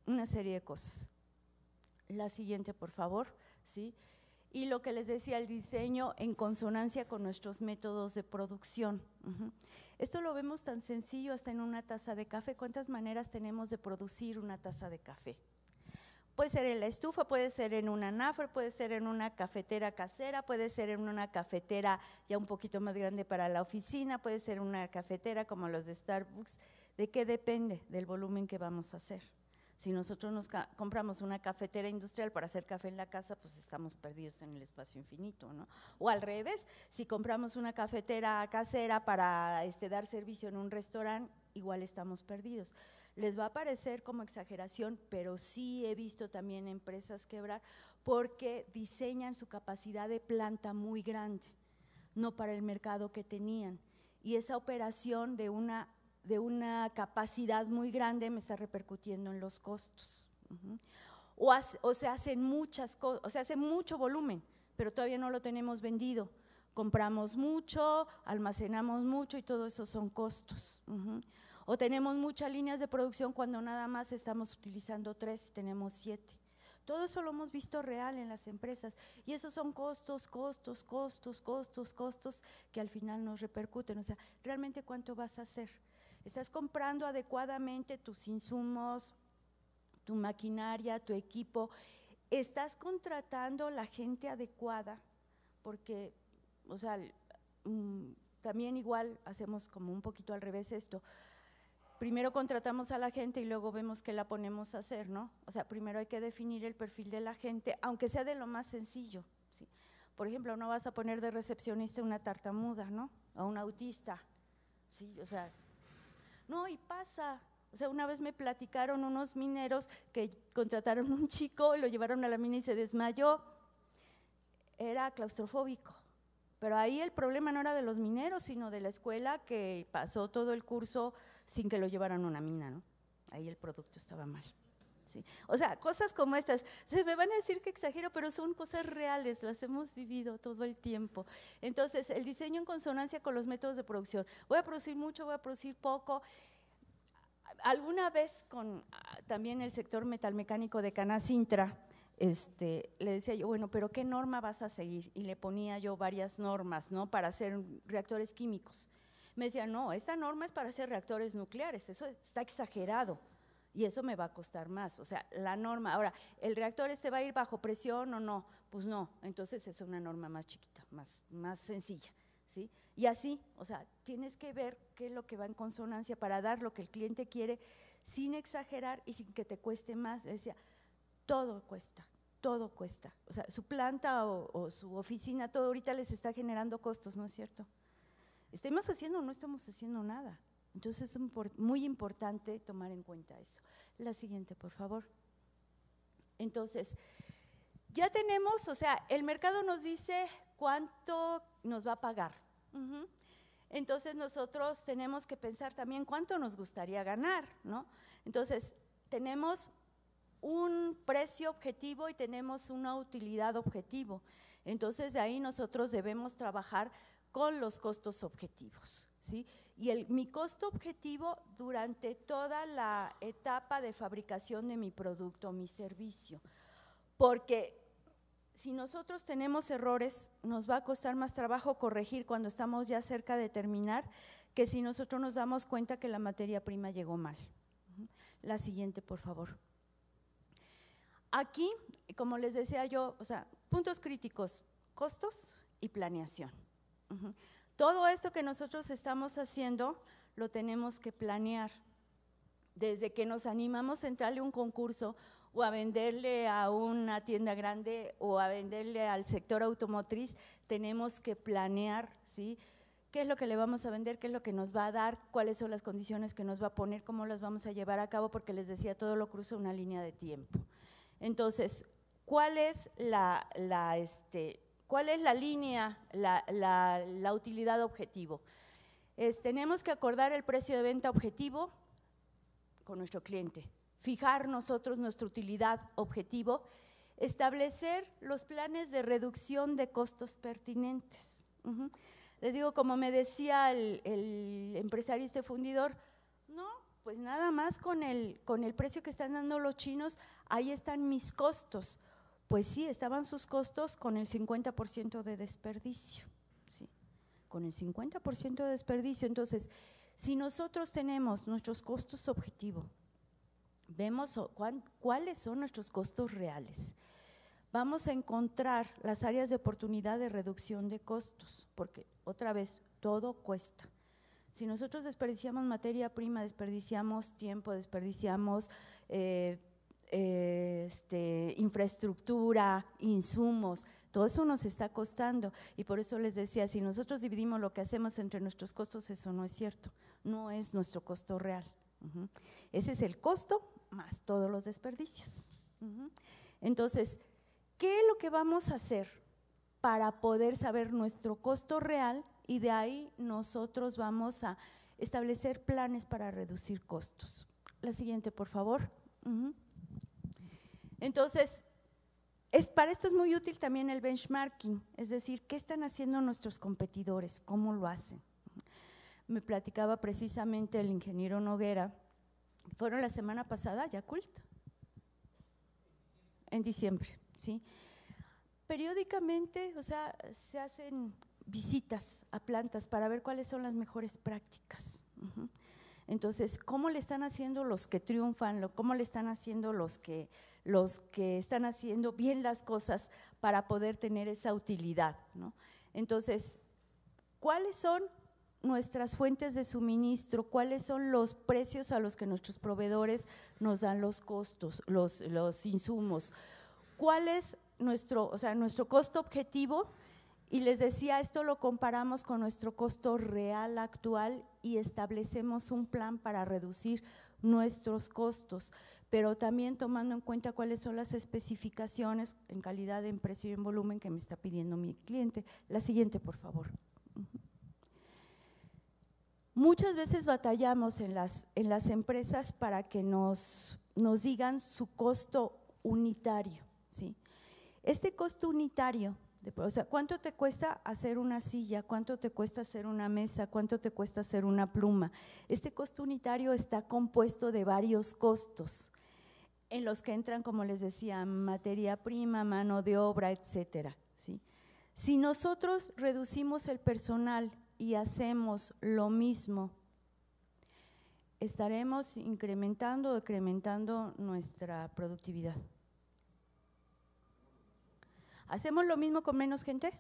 una serie de cosas. La siguiente, por favor, ¿sí? Y lo que les decía, el diseño en consonancia con nuestros métodos de producción. Esto lo vemos tan sencillo hasta en una taza de café. ¿Cuántas maneras tenemos de producir una taza de café? Puede ser en la estufa, puede ser en una anafre, puede ser en una cafetera casera, puede ser en una cafetera ya un poquito más grande para la oficina, puede ser una cafetera como los de Starbucks. ¿De qué depende? Del volumen que vamos a hacer. Si nosotros nos compramos una cafetera industrial para hacer café en la casa, pues estamos perdidos en el espacio infinito, ¿no? O al revés, si compramos una cafetera casera para dar servicio en un restaurante, igual estamos perdidos. Les va a parecer como exageración, pero sí he visto también empresas quebrar porque diseñan su capacidad de planta muy grande, no para el mercado que tenían. Y esa operación de una capacidad muy grande me está repercutiendo en los costos. O se hacen muchas cosas, o se hace mucho volumen, pero todavía no lo tenemos vendido. Compramos mucho, almacenamos mucho y todo eso son costos. O tenemos muchas líneas de producción cuando nada más estamos utilizando 3 y tenemos 7. Todo eso lo hemos visto real en las empresas y esos son costos que al final nos repercuten. O sea, ¿realmente cuánto vas a hacer? ¿Estás comprando adecuadamente tus insumos, tu maquinaria, tu equipo? ¿Estás contratando la gente adecuada? Porque, o sea, también igual hacemos como un poquito al revés esto. Primero contratamos a la gente y luego vemos qué la ponemos a hacer, ¿no? O sea, primero hay que definir el perfil de la gente, aunque sea de lo más sencillo, ¿sí? Por ejemplo, no vas a poner de recepcionista una tartamuda, ¿no? A un autista, ¿sí? O sea, no, y pasa. O sea, una vez me platicaron unos mineros que contrataron un chico, lo llevaron a la mina y se desmayó, era claustrofóbico. Pero ahí el problema no era de los mineros, sino de la escuela que pasó todo el curso sin que lo llevaran a una mina, ¿no? Ahí el producto estaba mal. ¿Sí? O sea, cosas como estas, se me van a decir que exagero, pero son cosas reales, las hemos vivido todo el tiempo. Entonces, el diseño en consonancia con los métodos de producción. Voy a producir mucho, voy a producir poco. Alguna vez con también el sector metalmecánico de Canacintra, le decía yo, bueno, pero ¿qué norma vas a seguir? Y le ponía yo varias normas, ¿no? Para hacer reactores químicos. Me decía, no, esta norma es para hacer reactores nucleares, eso está exagerado y eso me va a costar más. O sea, la norma, ahora, ¿el reactor va a ir bajo presión o no? Pues no, entonces es una norma más chiquita, más sencilla, ¿sí? Y así, o sea, tienes que ver qué es lo que va en consonancia para dar lo que el cliente quiere sin exagerar y sin que te cueste más. Decía, todo cuesta, todo cuesta. O sea, su planta o su oficina, todo ahorita les está generando costos, ¿no es cierto? ¿Estemos haciendo o no estamos haciendo nada? Entonces es muy importante tomar en cuenta eso. La siguiente, por favor. Entonces, ya tenemos, o sea, el mercado nos dice cuánto nos va a pagar. Entonces nosotros tenemos que pensar también cuánto nos gustaría ganar, ¿no? Entonces, tenemos un precio objetivo y tenemos una utilidad objetivo. Entonces, de ahí nosotros debemos trabajar con los costos objetivos, ¿sí? Y mi costo objetivo durante toda la etapa de fabricación de mi producto o mi servicio, porque si nosotros tenemos errores, nos va a costar más trabajo corregir cuando estamos ya cerca de terminar, que si nosotros nos damos cuenta que la materia prima llegó mal. La siguiente, por favor. Aquí, como les decía yo, o sea, puntos críticos, costos y planeación. Todo esto que nosotros estamos haciendo lo tenemos que planear. Desde que nos animamos a entrarle a un concurso o a venderle a una tienda grande o a venderle al sector automotriz, tenemos que planear, ¿sí? ¿Qué es lo que le vamos a vender? ¿Qué es lo que nos va a dar? ¿Cuáles son las condiciones que nos va a poner? ¿Cómo las vamos a llevar a cabo? Porque les decía, todo lo cruza una línea de tiempo. Entonces, ¿cuál es la línea, la utilidad objetivo? Tenemos que acordar el precio de venta objetivo con nuestro cliente, fijar nosotros nuestra utilidad objetivo, establecer los planes de reducción de costos pertinentes. Les digo, como me decía el empresario fundidor, no, pues nada más con el precio que están dando los chinos, ahí están mis costos. Pues sí, estaban sus costos con el 50% de desperdicio, ¿sí? Con el 50% de desperdicio. Entonces, si nosotros tenemos nuestros costos objetivos, vemos cuáles son nuestros costos reales, vamos a encontrar las áreas de oportunidad de reducción de costos, porque otra vez, todo cuesta. Si nosotros desperdiciamos materia prima, desperdiciamos tiempo, desperdiciamos infraestructura, insumos, todo eso nos está costando y por eso les decía, si nosotros dividimos lo que hacemos entre nuestros costos, eso no es cierto, no es nuestro costo real. Ese es el costo más todos los desperdicios. Entonces, ¿qué es lo que vamos a hacer para poder saber nuestro costo real? Y de ahí nosotros vamos a establecer planes para reducir costos. La siguiente, por favor. Entonces, para esto es muy útil también el benchmarking, es decir, ¿qué están haciendo nuestros competidores? ¿Cómo lo hacen? Me platicaba precisamente el ingeniero Noguera, fueron la semana pasada a Yakult, en diciembre, ¿sí? Periódicamente, o sea, se hacen visitas a plantas para ver cuáles son las mejores prácticas. Entonces, ¿cómo le están haciendo los que triunfan? ¿Cómo le están haciendo los que están haciendo bien las cosas para poder tener esa utilidad, ¿no? Entonces, ¿cuáles son nuestras fuentes de suministro, cuáles son los precios a los que nuestros proveedores nos dan los costos, los insumos, cuál es nuestro costo objetivo. Y les decía, esto lo comparamos con nuestro costo real actual y establecemos un plan para reducir nuestros costos, pero también tomando en cuenta cuáles son las especificaciones en calidad, en precio y en volumen que me está pidiendo mi cliente. La siguiente, por favor. Muchas veces batallamos en las empresas para que nos digan su costo unitario, ¿sí? Este costo unitario, o sea, ¿cuánto te cuesta hacer una silla? ¿Cuánto te cuesta hacer una mesa? ¿Cuánto te cuesta hacer una pluma? Este costo unitario está compuesto de varios costos, en los que entran, como les decía, materia prima, mano de obra, etcétera, ¿sí? Si nosotros reducimos el personal y hacemos lo mismo, estaremos incrementando o decrementando nuestra productividad. ¿Hacemos lo mismo con menos gente?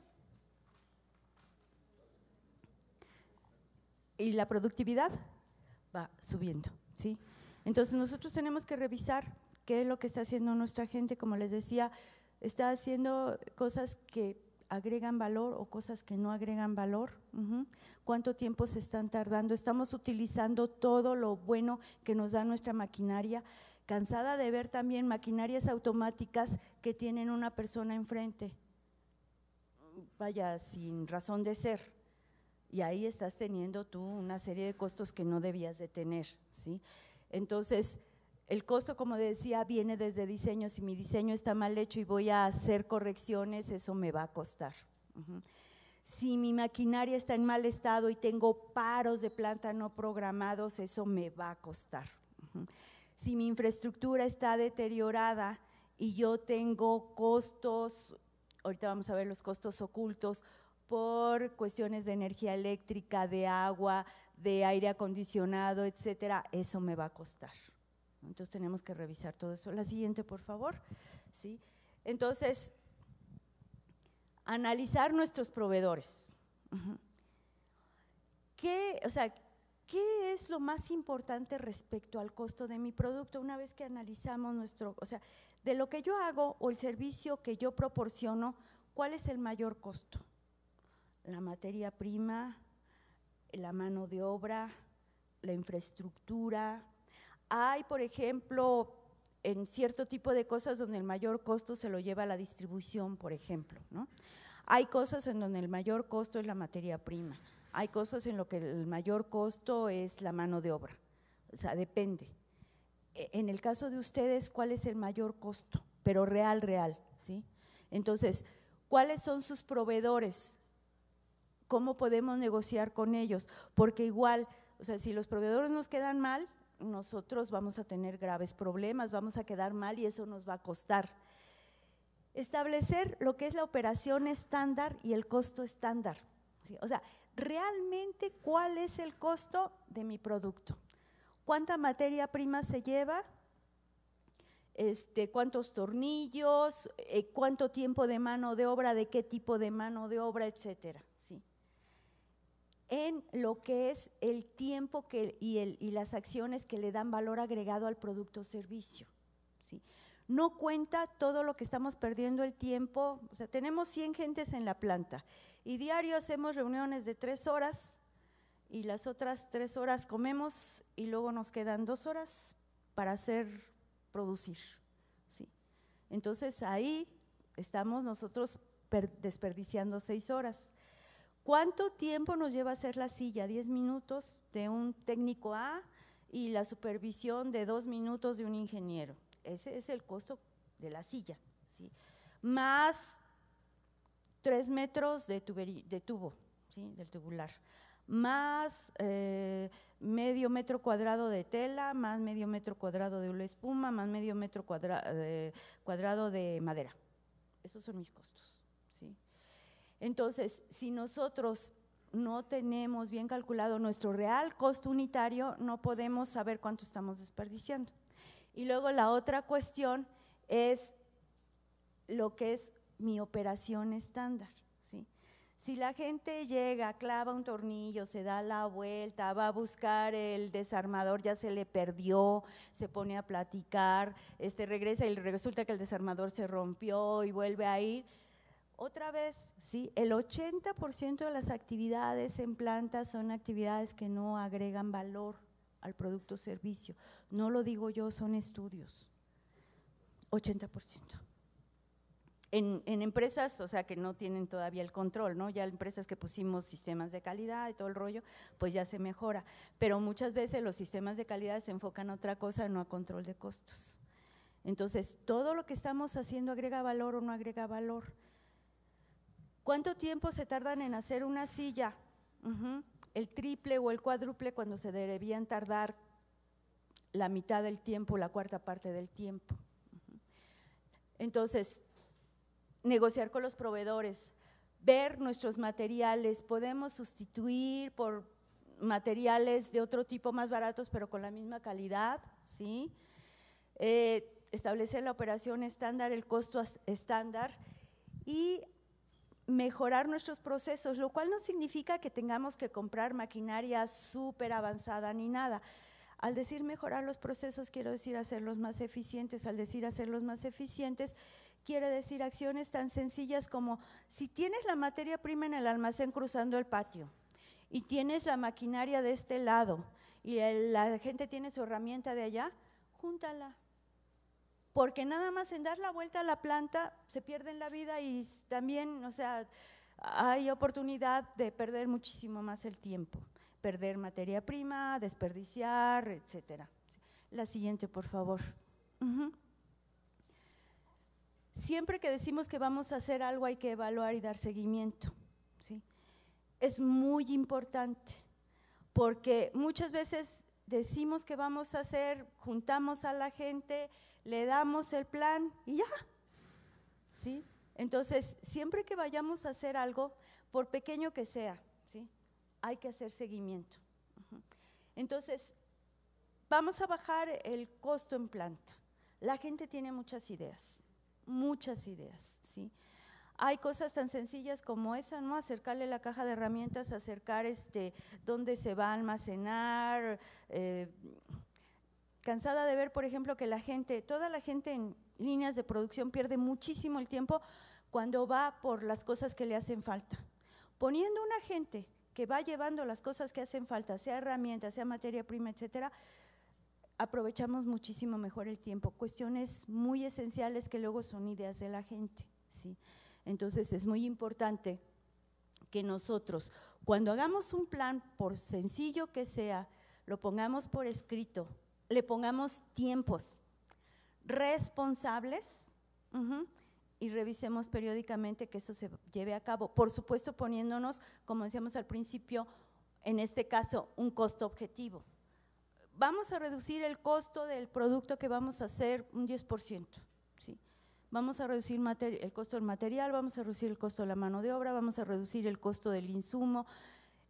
Y la productividad va subiendo, ¿sí? Entonces nosotros tenemos que revisar qué es lo que está haciendo nuestra gente. Como les decía, está haciendo cosas que agregan valor o cosas que no agregan valor. ¿Cuánto tiempo se están tardando? Estamos utilizando todo lo bueno que nos da nuestra maquinaria. Cansada de ver también maquinarias automáticas que tienen una persona enfrente, vaya, sin razón de ser, y ahí estás teniendo tú una serie de costos que no debías de tener, ¿sí? Entonces, el costo, como decía, viene desde diseño. Si mi diseño está mal hecho y voy a hacer correcciones, eso me va a costar. Si mi maquinaria está en mal estado y tengo paros de planta no programados, eso me va a costar. Si mi infraestructura está deteriorada y yo tengo costos, ahorita vamos a ver los costos ocultos, por cuestiones de energía eléctrica, de agua, de aire acondicionado, etcétera, eso me va a costar. Entonces tenemos que revisar todo eso. La siguiente, por favor. ¿Sí? Entonces, analizar nuestros proveedores. ¿Qué es lo más importante respecto al costo de mi producto? Una vez que analizamos de lo que yo hago o el servicio que yo proporciono, ¿cuál es el mayor costo? La materia prima, la mano de obra, la infraestructura. Hay, por ejemplo, en cierto tipo de cosas donde el mayor costo se lo lleva la distribución, por ejemplo, ¿no? Hay cosas en donde el mayor costo es la materia prima. Hay cosas en lo que el mayor costo es la mano de obra, o sea, depende. En el caso de ustedes, ¿cuál es el mayor costo? Pero real, ¿sí? Entonces, ¿cuáles son sus proveedores? ¿Cómo podemos negociar con ellos? Porque igual, o sea, si los proveedores nos quedan mal, nosotros vamos a tener graves problemas, vamos a quedar mal y eso nos va a costar. Establecer lo que es la operación estándar y el costo estándar, ¿sí? O sea, realmente cuál es el costo de mi producto, cuánta materia prima se lleva, cuántos tornillos, cuánto tiempo de mano de obra, de qué tipo de mano de obra, etcétera, ¿sí? En lo que es el tiempo y las acciones que le dan valor agregado al producto o servicio, ¿sí? No cuenta todo lo que estamos perdiendo el tiempo. O sea, tenemos 100 gentes en la planta y diario hacemos reuniones de 3 horas y las otras 3 horas comemos y luego nos quedan 2 horas para producir, ¿sí? Entonces ahí estamos nosotros desperdiciando 6 horas. ¿Cuánto tiempo nos lleva hacer la silla? 10 minutos de un técnico A y la supervisión de 2 minutos de un ingeniero. Ese es el costo de la silla, ¿sí? Más 3 metros de tubo, ¿sí? Del tubular, más medio metro cuadrado de tela, más medio metro cuadrado de hula espuma, más medio metro cuadrado de madera. Esos son mis costos, ¿sí? Entonces, si nosotros no tenemos bien calculado nuestro real costo unitario, no podemos saber cuánto estamos desperdiciando. Y luego la otra cuestión es lo que es mi operación estándar, ¿sí? Si la gente llega, clava un tornillo, se da la vuelta, va a buscar el desarmador, ya se le perdió, se pone a platicar, regresa y resulta que el desarmador se rompió y vuelve a ir. Otra vez, ¿sí? El 80% de las actividades en plantas son actividades que no agregan valor al producto o servicio. No lo digo yo, son estudios. 80%. En empresas, o sea, que no tienen todavía el control, ¿no? Ya empresas que pusimos sistemas de calidad y todo el rollo, pues ya se mejora. Pero muchas veces los sistemas de calidad se enfocan a otra cosa, no a control de costos. Entonces, todo lo que estamos haciendo agrega valor o no agrega valor. ¿Cuánto tiempo se tardan en hacer una silla? El triple o el cuádruple cuando se deberían tardar la mitad del tiempo, la cuarta parte del tiempo. Entonces, negociar con los proveedores, ver nuestros materiales, podemos sustituir por materiales de otro tipo más baratos pero con la misma calidad, ¿sí? Establecer la operación estándar, el costo estándar y mejorar nuestros procesos, lo cual no significa que tengamos que comprar maquinaria súper avanzada ni nada. Al decir mejorar los procesos, quiero decir hacerlos más eficientes. Al decir hacerlos más eficientes, quiere decir acciones tan sencillas como si tienes la materia prima en el almacén cruzando el patio y tienes la maquinaria de este lado y la gente tiene su herramienta de allá, júntala. Porque nada más en dar la vuelta a la planta se pierden la vida y también, o sea, hay oportunidad de perder muchísimo más el tiempo, perder materia prima, desperdiciar, etcétera. La siguiente, por favor. Siempre que decimos que vamos a hacer algo hay que evaluar y dar seguimiento, ¿sí? Es muy importante porque muchas veces decimos que vamos a hacer, juntamos a la gente, le damos el plan y ya, ¿sí? Entonces, siempre que vayamos a hacer algo, por pequeño que sea, ¿sí? Hay que hacer seguimiento. Entonces, vamos a bajar el costo en planta. La gente tiene muchas ideas, ¿sí? Hay cosas tan sencillas como esa, ¿no? Acercarle la caja de herramientas, acercar dónde se va a almacenar. Cansada de ver, por ejemplo, que toda la gente en líneas de producción pierde muchísimo el tiempo cuando va por las cosas que le hacen falta. Poniendo una gente que va llevando las cosas que hacen falta, sea herramientas, sea materia prima, etcétera, aprovechamos muchísimo mejor el tiempo. Cuestiones muy esenciales que luego son ideas de la gente, ¿sí? Entonces, es muy importante que nosotros, cuando hagamos un plan, por sencillo que sea, lo pongamos por escrito, le pongamos tiempos responsables y revisemos periódicamente que eso se lleve a cabo. Por supuesto, poniéndonos, como decíamos al principio, en este caso, un costo objetivo. Vamos a reducir el costo del producto que vamos a hacer un 10%, ¿sí? Vamos a reducir el costo del material, vamos a reducir el costo de la mano de obra, vamos a reducir el costo del insumo.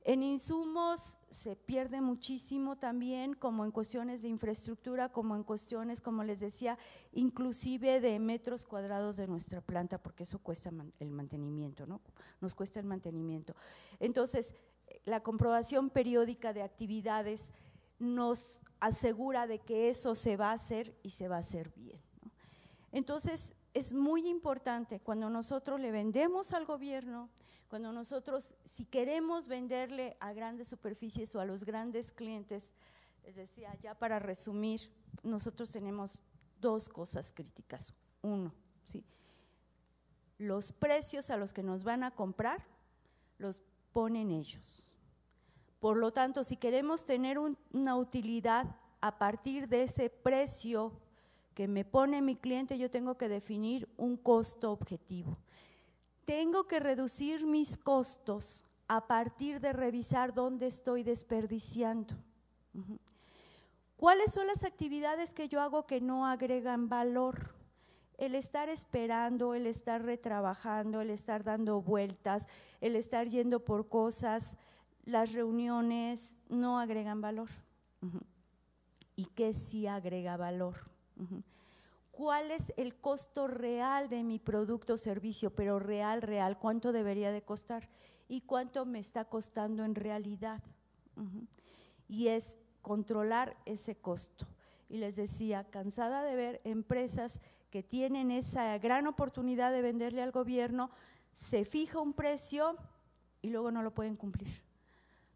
En insumos se pierde muchísimo también, como en cuestiones de infraestructura, como en cuestiones, como les decía, inclusive de metros cuadrados de nuestra planta, porque eso cuesta el mantenimiento, ¿no? Nos cuesta el mantenimiento. Entonces, la comprobación periódica de actividades nos asegura de que eso se va a hacer y se va a hacer bien, ¿no? Entonces, es muy importante cuando nosotros le vendemos al gobierno, cuando nosotros, si queremos venderle a grandes superficies o a los grandes clientes, les decía, ya para resumir, nosotros tenemos dos cosas críticas. Uno, ¿sí? Los precios a los que nos van a comprar los ponen ellos. Por lo tanto, si queremos tener una utilidad a partir de ese precio que me pone mi cliente, yo tengo que definir un costo objetivo. Tengo que reducir mis costos a partir de revisar dónde estoy desperdiciando. ¿Cuáles son las actividades que yo hago que no agregan valor? El estar esperando, el estar retrabajando, el estar dando vueltas, el estar yendo por cosas, las reuniones no agregan valor. ¿Y qué sí agrega valor? ¿cuál es el costo real de mi producto o servicio? Pero real, ¿cuánto debería de costar? ¿Y cuánto me está costando en realidad? Y es controlar ese costo. Y les decía, cansada de ver empresas que tienen esa gran oportunidad de venderle al gobierno, se fija un precio y luego no lo pueden cumplir.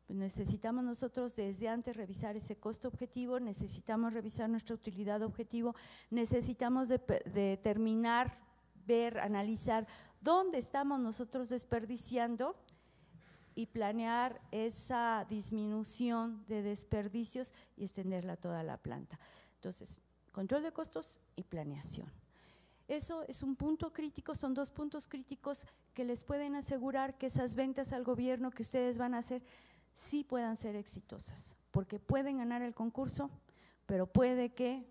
Pues necesitamos nosotros desde antes revisar ese costo objetivo, necesitamos revisar nuestra utilidad objetivo, necesitamos determinar, ver, analizar dónde estamos nosotros desperdiciando y planear esa disminución de desperdicios y extenderla a toda la planta. Entonces, control de costos y planeación. Eso es un punto crítico, son dos puntos críticos que les pueden asegurar que esas ventas al gobierno que ustedes van a hacer sí puedan ser exitosas, porque pueden ganar el concurso, pero puede que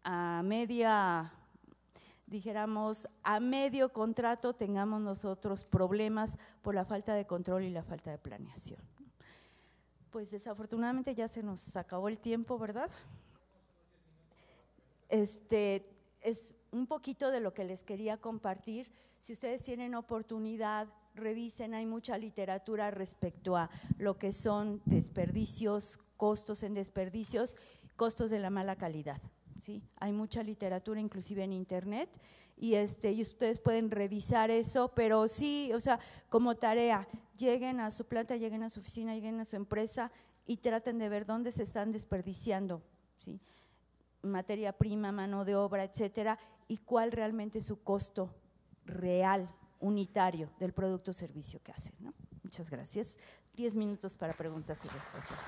a medio contrato tengamos nosotros problemas por la falta de control y la falta de planeación. Pues desafortunadamente ya se nos acabó el tiempo, ¿verdad? Es un poquito de lo que les quería compartir. Si ustedes tienen oportunidad, revisen, hay mucha literatura respecto a lo que son desperdicios, costos en desperdicios, costos de la mala calidad. ¿Sí? Hay mucha literatura, inclusive en internet, y ustedes pueden revisar eso, pero sí, o sea, como tarea, lleguen a su planta, lleguen a su oficina, lleguen a su empresa y traten de ver dónde se están desperdiciando, ¿sí? Materia prima, mano de obra, etcétera, y cuál realmente es su costo real, unitario del producto o servicio que hacen, ¿no? Muchas gracias. 10 minutos para preguntas y respuestas.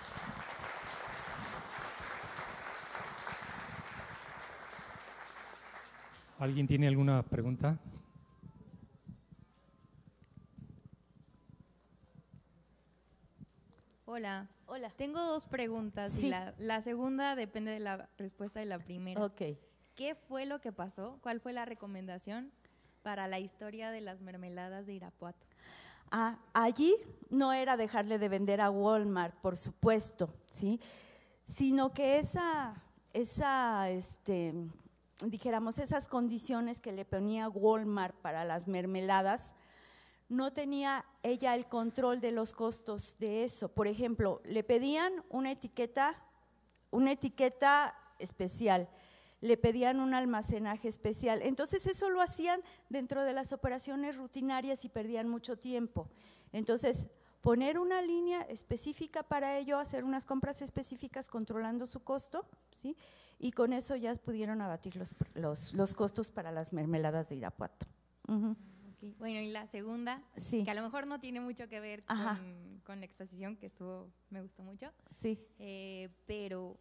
¿Alguien tiene alguna pregunta? Hola. Hola. Tengo dos preguntas Sí. y la segunda depende de la respuesta de la primera. Ok. ¿Qué fue lo que pasó? ¿Cuál fue la recomendación para la historia de las mermeladas de Irapuato? Allí no era dejarle de vender a Walmart, por supuesto, ¿sí? Sino que dijéramos, esas condiciones que le ponía Walmart para las mermeladas, no tenía ella el control de los costos de eso. Por ejemplo, le pedían una etiqueta especial, le pedían un almacenaje especial. Entonces eso lo hacían dentro de las operaciones rutinarias y perdían mucho tiempo. Entonces, poner una línea específica para ello, hacer unas compras específicas controlando su costo, ¿sí? Y con eso ya pudieron abatir los costos para las mermeladas de Irapuato. Okay. Bueno, y la segunda, sí. Que a lo mejor no tiene mucho que ver con la exposición, que me gustó mucho. Sí. Pero,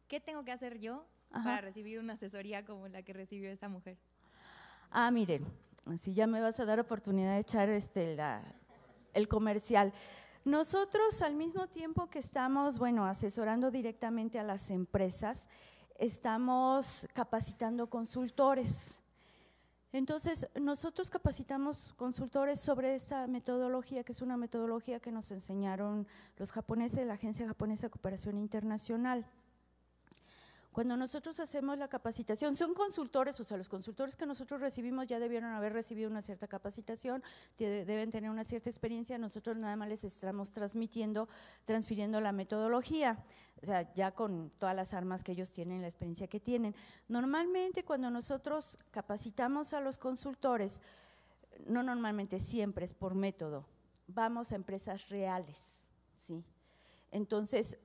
¿qué tengo que hacer yo para recibir una asesoría como la que recibió esa mujer? Miren, si ya me vas a dar oportunidad de echar el comercial. Nosotros, al mismo tiempo que estamos, asesorando directamente a las empresas, estamos capacitando consultores. Entonces, nosotros capacitamos consultores sobre esta metodología, que es una metodología que nos enseñaron los japoneses, la Agencia Japonesa de Cooperación Internacional. Cuando nosotros hacemos la capacitación, son consultores, o sea, los consultores que nosotros recibimos ya debieron haber recibido una cierta capacitación, deben tener una cierta experiencia, nosotros nada más les estamos transfiriendo la metodología, o sea, ya con todas las armas que ellos tienen, la experiencia que tienen. Normalmente cuando nosotros capacitamos a los consultores, no normalmente, siempre es por método, vamos a empresas reales, ¿sí? Entonces,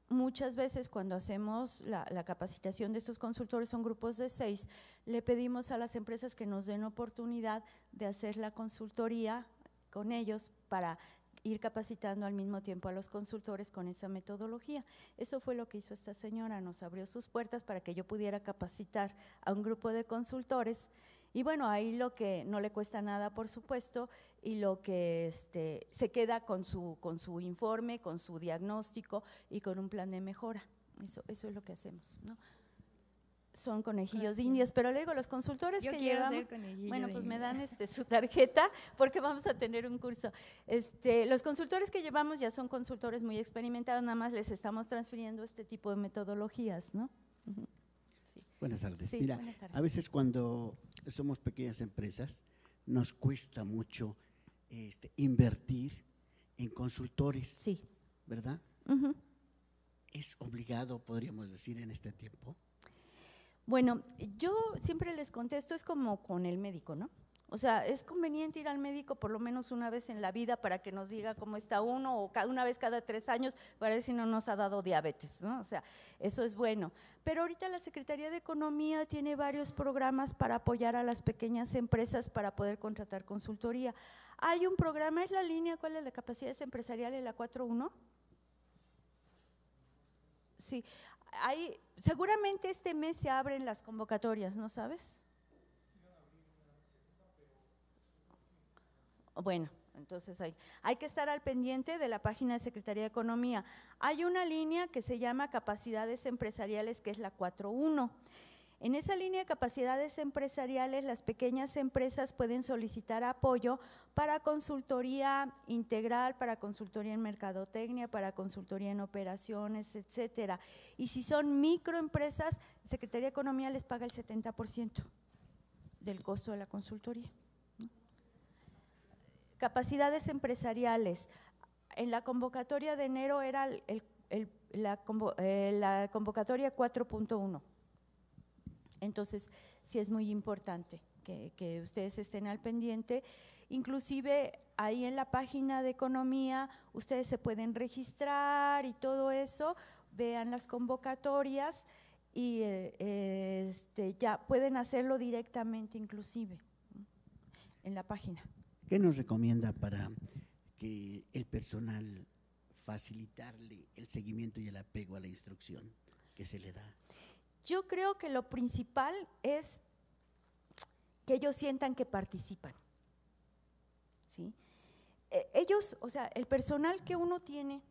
muchas veces cuando hacemos la capacitación de estos consultores, son grupos de 6, le pedimos a las empresas que nos den oportunidad de hacer la consultoría con ellos para ir capacitando al mismo tiempo a los consultores con esa metodología. Eso fue lo que hizo esta señora, nos abrió sus puertas para que yo pudiera capacitar a un grupo de consultores. Y bueno, ahí lo que no le cuesta nada, por supuesto, y lo que se queda con su informe, con su diagnóstico y con un plan de mejora. Eso es lo que hacemos, ¿no? Son conejillos de indias, pero luego los consultores yo que quiero llevamos, ser conejillo bueno, de pues me India. dan su tarjeta porque vamos a tener un curso. Los consultores que llevamos ya son consultores muy experimentados, nada más les estamos transfiriendo este tipo de metodologías, ¿no? Sí. Buenas tardes. Sí, Mira, buenas tardes. a veces cuando somos pequeñas empresas nos cuesta mucho invertir en consultores, Sí. ¿verdad? Ujú. ¿Es obligado, podríamos decir, en este tiempo? Bueno, yo siempre les contesto, es como con el médico, ¿no? O sea, es conveniente ir al médico por lo menos una vez en la vida para que nos diga cómo está uno, o una vez cada 3 años para ver si no nos ha dado diabetes, ¿no? O sea, eso es bueno. Pero ahorita la Secretaría de Economía tiene varios programas para apoyar a las pequeñas empresas para poder contratar consultoría. Hay un programa, es la línea, ¿cuál es? De capacidades empresariales, la 4.1. Sí, seguramente este mes se abren las convocatorias, ¿no sabes? Bueno, entonces hay que estar al pendiente de la página de Secretaría de Economía. Hay una línea que se llama Capacidades Empresariales, que es la 4.1. En esa línea de capacidades empresariales, las pequeñas empresas pueden solicitar apoyo para consultoría integral, para consultoría en mercadotecnia, para consultoría en operaciones, etcétera. Y si son microempresas, Secretaría de Economía les paga el 70% del costo de la consultoría. Capacidades empresariales. En la convocatoria de enero era la convocatoria 4.1. Entonces, sí es muy importante que ustedes estén al pendiente. Inclusive ahí en la página de Economía ustedes se pueden registrar y todo eso, vean las convocatorias y ya pueden hacerlo directamente inclusive en la página. ¿Qué nos recomienda para que el personal facilitarle el seguimiento y el apego a la instrucción que se le da? Yo creo que lo principal es que ellos sientan que participan, ¿sí? Ellos, o sea, el personal que uno tiene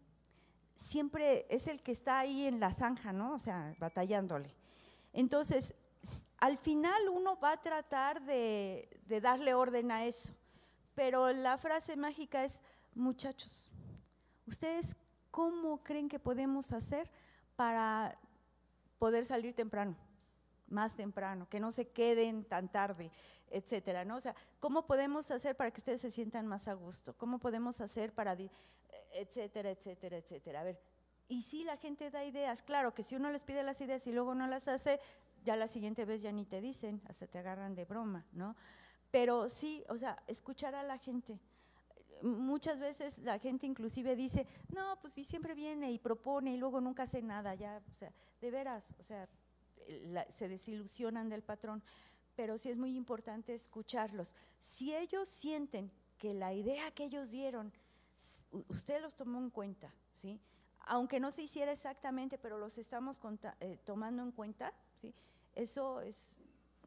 siempre es el que está ahí en la zanja, ¿no? O sea, batallándole. Entonces, al final uno va a tratar de darle orden a eso, pero la frase mágica es: muchachos, ¿ustedes cómo creen que podemos hacer para poder salir temprano, más temprano, que no se queden tan tarde, etcétera, ¿no? O sea, ¿cómo podemos hacer para que ustedes se sientan más a gusto? ¿Cómo podemos hacer para, etcétera, etcétera, etcétera? A ver, y sí, la gente da ideas, claro que si uno les pide las ideas y luego no las hace, ya la siguiente vez ya ni te dicen, hasta te agarran de broma, ¿no? Pero sí, o sea, escuchar a la gente. Muchas veces la gente inclusive dice: no, pues siempre viene y propone y luego nunca hace nada, ya, o sea, de veras, o sea, se desilusionan del patrón, pero sí es muy importante escucharlos. Si ellos sienten que la idea que ellos dieron, usted los tomó en cuenta, ¿sí? Aunque no se hiciera exactamente, pero los estamos tomando en cuenta, ¿sí? Eso es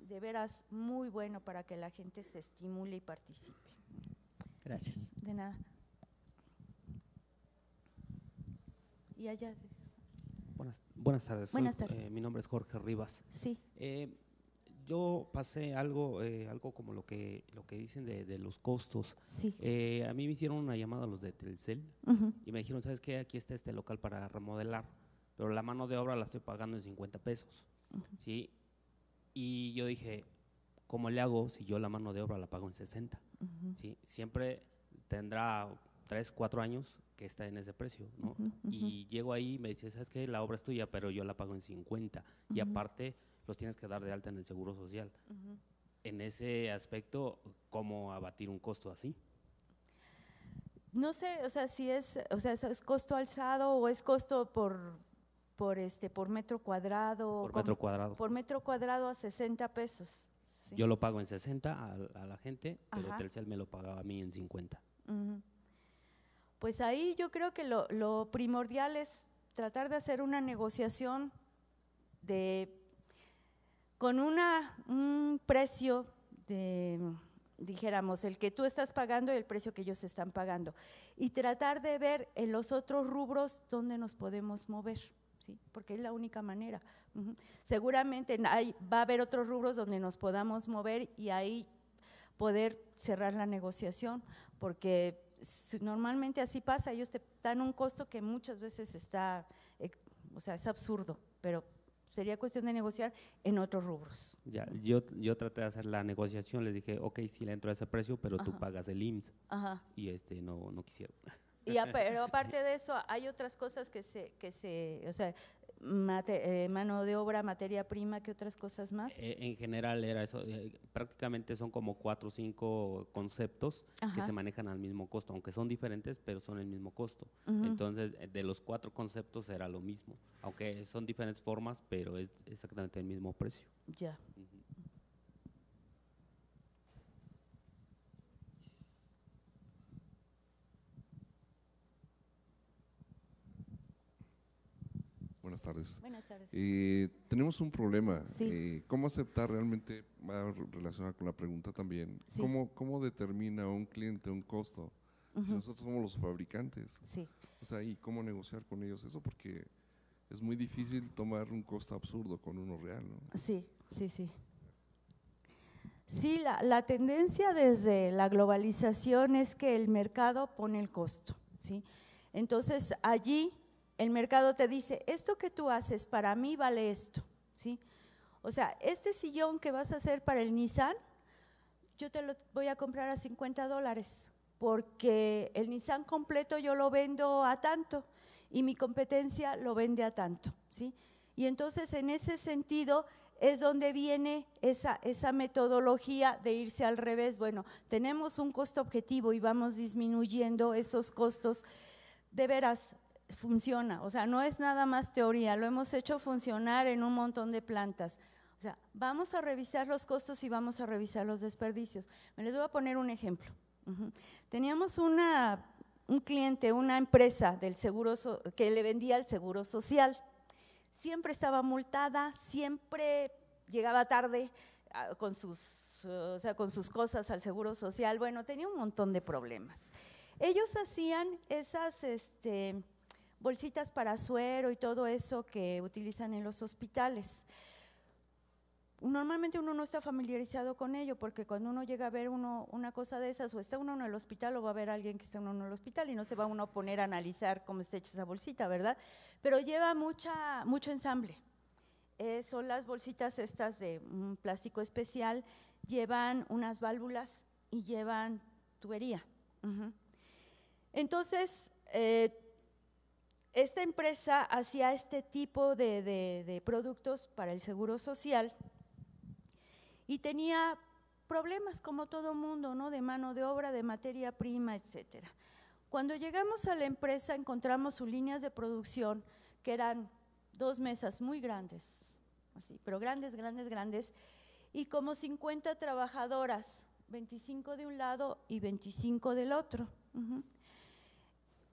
de veras muy bueno para que la gente se estimule y participe. Gracias. De nada. Y allá. Buenas tardes. Buenas tardes. Mi nombre es Jorge Rivas. Sí. Yo pasé algo como lo que dicen de los costos. Sí. A mí me hicieron una llamada los de Telcel Uh-huh. y me dijeron: ¿sabes qué? Aquí está este local para remodelar, pero la mano de obra la estoy pagando en 50 pesos. Uh-huh. ¿Sí? Y yo dije: ¿cómo le hago si yo la mano de obra la pago en 60? Uh-huh. ¿Sí? Siempre tendrá 3, 4 años que está en ese precio, ¿no? Uh-huh, uh-huh. Y llego ahí y me dice: ¿sabes qué? La obra es tuya, pero yo la pago en 50. Uh-huh. Y aparte los tienes que dar de alta en el Seguro Social. Uh-huh. En ese aspecto, ¿cómo abatir un costo así? No sé, o sea, si es costo alzado o es costo por metro cuadrado. Por metro cuadrado. Por metro cuadrado a 60 pesos. Sí. Yo lo pago en 60 a la gente, pero Ajá. Telcel me lo pagaba a mí en 50. Uh-huh. Pues ahí yo creo que lo primordial es tratar de hacer una negociación con un precio dijéramos, el que tú estás pagando y el precio que ellos están pagando, y tratar de ver en los otros rubros dónde nos podemos mover, ¿sí? Porque es la única manera. Uh-huh. Seguramente va a haber otros rubros donde nos podamos mover y ahí poder cerrar la negociación, porque normalmente así pasa, ellos te dan un costo que muchas veces es absurdo, pero sería cuestión de negociar en otros rubros. Ya, yo traté de hacer la negociación, les dije, ok, sí le entro a ese precio, pero tú pagas el IMSS. Ajá. Y no quisieron. Pero aparte de eso, hay otras cosas o sea, mano de obra, materia prima, ¿qué otras cosas más? En general era eso, prácticamente son como 4 o 5 conceptos que se manejan al mismo costo, aunque son diferentes, pero son el mismo costo. Entonces, de los 4 conceptos era lo mismo, aunque son diferentes formas, pero es exactamente el mismo precio. Ya. Buenas tardes. Buenas tardes. Tenemos un problema. Sí. ¿Cómo aceptar realmente, va relacionada con la pregunta también, Sí. cómo determina un cliente un costo? Si nosotros somos los fabricantes. Sí. O sea, ¿y cómo negociar con ellos eso? Porque es muy difícil tomar un costo absurdo con uno real, ¿no? Sí. Sí, la tendencia desde la globalización es que el mercado pone el costo, ¿sí? Entonces, allí el mercado te dice, esto que tú haces para mí vale esto, ¿sí? O sea, este sillón que vas a hacer para el Nissan, yo te lo voy a comprar a $50, porque el Nissan completo yo lo vendo a tanto y mi competencia lo vende a tanto, ¿sí? Y entonces, en ese sentido, es donde viene esa metodología de irse al revés. Bueno, tenemos un costo objetivo y vamos disminuyendo esos costos. De veras, funciona, o sea, no es nada más teoría, lo hemos hecho funcionar en un montón de plantas. O sea, vamos a revisar los costos y vamos a revisar los desperdicios. Me les voy a poner un ejemplo. Teníamos un cliente, una empresa del que le vendía el seguro social. Siempre estaba multada, siempre llegaba tarde con sus cosas al seguro social. Bueno, tenía un montón de problemas. Ellos hacían esas bolsitas para suero y todo eso que utilizan en los hospitales. Normalmente uno no está familiarizado con ello, porque cuando uno llega a ver una cosa de esas, o está uno en el hospital o va a ver a alguien que está uno en el hospital y no se va uno a poner a analizar cómo está hecha esa bolsita, ¿verdad? Pero lleva mucho ensamble. Son las bolsitas estas de un plástico especial, llevan unas válvulas y llevan tubería. Entonces, esta empresa hacía este tipo de productos para el seguro social y tenía problemas como todo mundo, ¿no? De mano de obra, de materia prima, etcétera. Cuando llegamos a la empresa encontramos sus líneas de producción, que eran 2 mesas muy grandes, así, pero grandes, y como 50 trabajadoras, 25 de un lado y 25 del otro.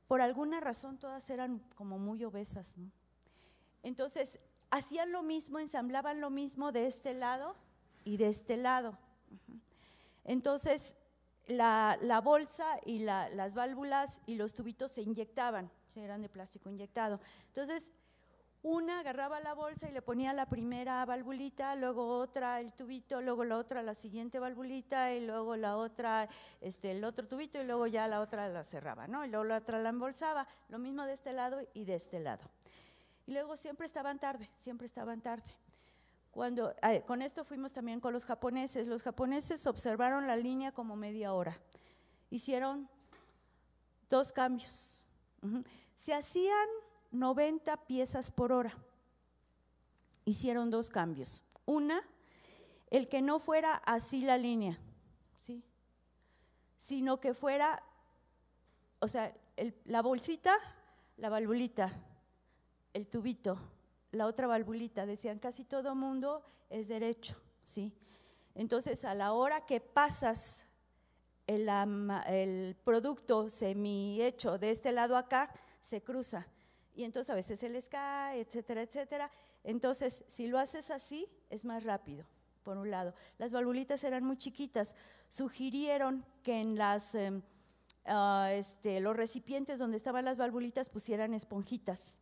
Por alguna razón todas eran como muy obesas, ¿no? Entonces, hacían lo mismo, ensamblaban lo mismo de este lado y de este lado. Entonces, la bolsa y las válvulas y los tubitos se inyectaban, eran de plástico inyectado. Entonces, una agarraba la bolsa y le ponía la primera valvulita, luego otra el tubito, luego la otra la siguiente valvulita y luego la otra el otro tubito y luego ya la otra la cerraba, ¿no? Y luego la otra la embolsaba, lo mismo de este lado y de este lado. Y luego siempre estaban tarde. Con esto fuimos también con los japoneses observaron la línea como media hora, hicieron 2 cambios, se hacían 90 piezas por hora, hicieron 2 cambios, el que no fuera así la línea, ¿sí? Sino que fuera, o sea, la bolsita, la valvulita, el tubito, la otra valvulita, decían casi todo mundo es derecho, ¿sí? Entonces, a la hora que pasas el producto semi-hecho de este lado acá, se cruza, y entonces a veces se les cae, etcétera, etcétera. Entonces, si lo haces así, es más rápido, por un lado. Las valvulitas eran muy chiquitas, sugirieron que en los recipientes donde estaban las valvulitas pusieran esponjitas,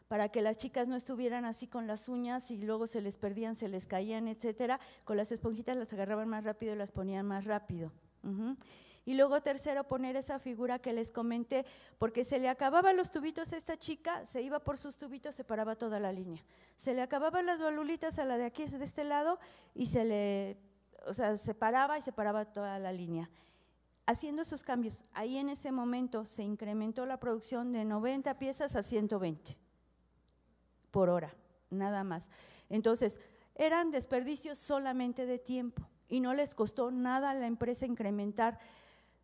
para que las chicas no estuvieran así con las uñas y luego se les perdían, se les caían, etcétera. Con las esponjitas las agarraban más rápido y las ponían más rápido. Y luego tercero, poner esa figura que les comenté, porque se le acababan los tubitos a esta chica, se iba por sus tubitos, se paraba toda la línea. Se le acababan las bolulitas a la de aquí, de este lado, y se paraba y se paraba toda la línea. Haciendo esos cambios, ahí en ese momento se incrementó la producción de 90 piezas a 120 por hora, nada más. Entonces, eran desperdicios solamente de tiempo y no les costó nada a la empresa incrementar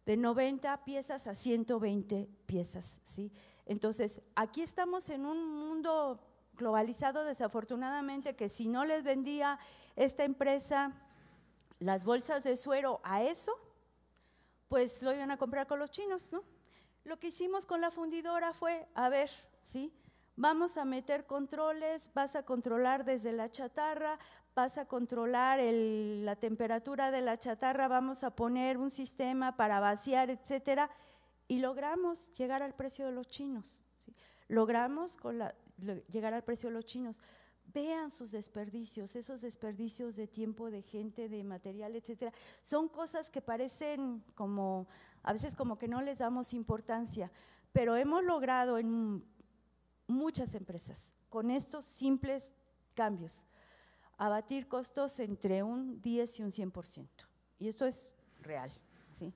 de 90 piezas a 120 piezas, ¿sí? Entonces, aquí estamos en un mundo globalizado, desafortunadamente, que si no les vendía esta empresa las bolsas de suero a eso, pues lo iban a comprar con los chinos, ¿no? Lo que hicimos con la fundidora fue, a ver, ¿sí? Vamos a meter controles, vas a controlar desde la chatarra, vas a controlar la temperatura de la chatarra, vamos a poner un sistema para vaciar, etcétera, y logramos llegar al precio de los chinos, ¿sí? Logramos llegar al precio de los chinos. Vean sus desperdicios, esos desperdicios de tiempo, de gente, de material, etcétera. Son cosas que parecen como, a veces como que no les damos importancia, pero hemos logrado en muchas empresas, con estos simples cambios, abatir costos entre un 10 y un 100%. Y esto es real, ¿sí?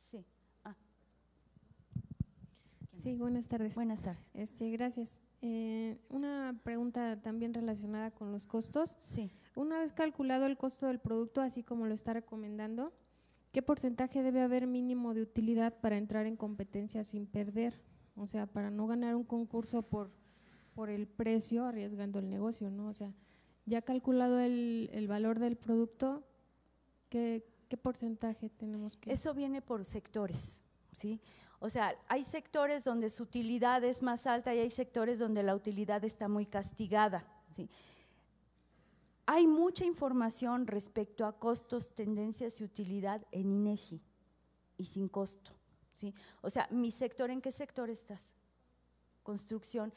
Sí. Sí, buenas tardes. Buenas tardes. Gracias. Una pregunta también relacionada con los costos. Sí. Una vez calculado el costo del producto, así como lo está recomendando, ¿qué porcentaje debe haber mínimo de utilidad para entrar en competencia sin perder? O sea, para no ganar un concurso por el precio, arriesgando el negocio, ¿no? O sea, ya calculado el valor del producto, ¿qué porcentaje tenemos que? Eso viene por sectores, ¿sí? O sea, hay sectores donde su utilidad es más alta y hay sectores donde la utilidad está muy castigada, ¿sí? Hay mucha información respecto a costos, tendencias y utilidad en INEGI y sin costo, ¿sí? O sea, mi sector, ¿en qué sector estás? Construcción.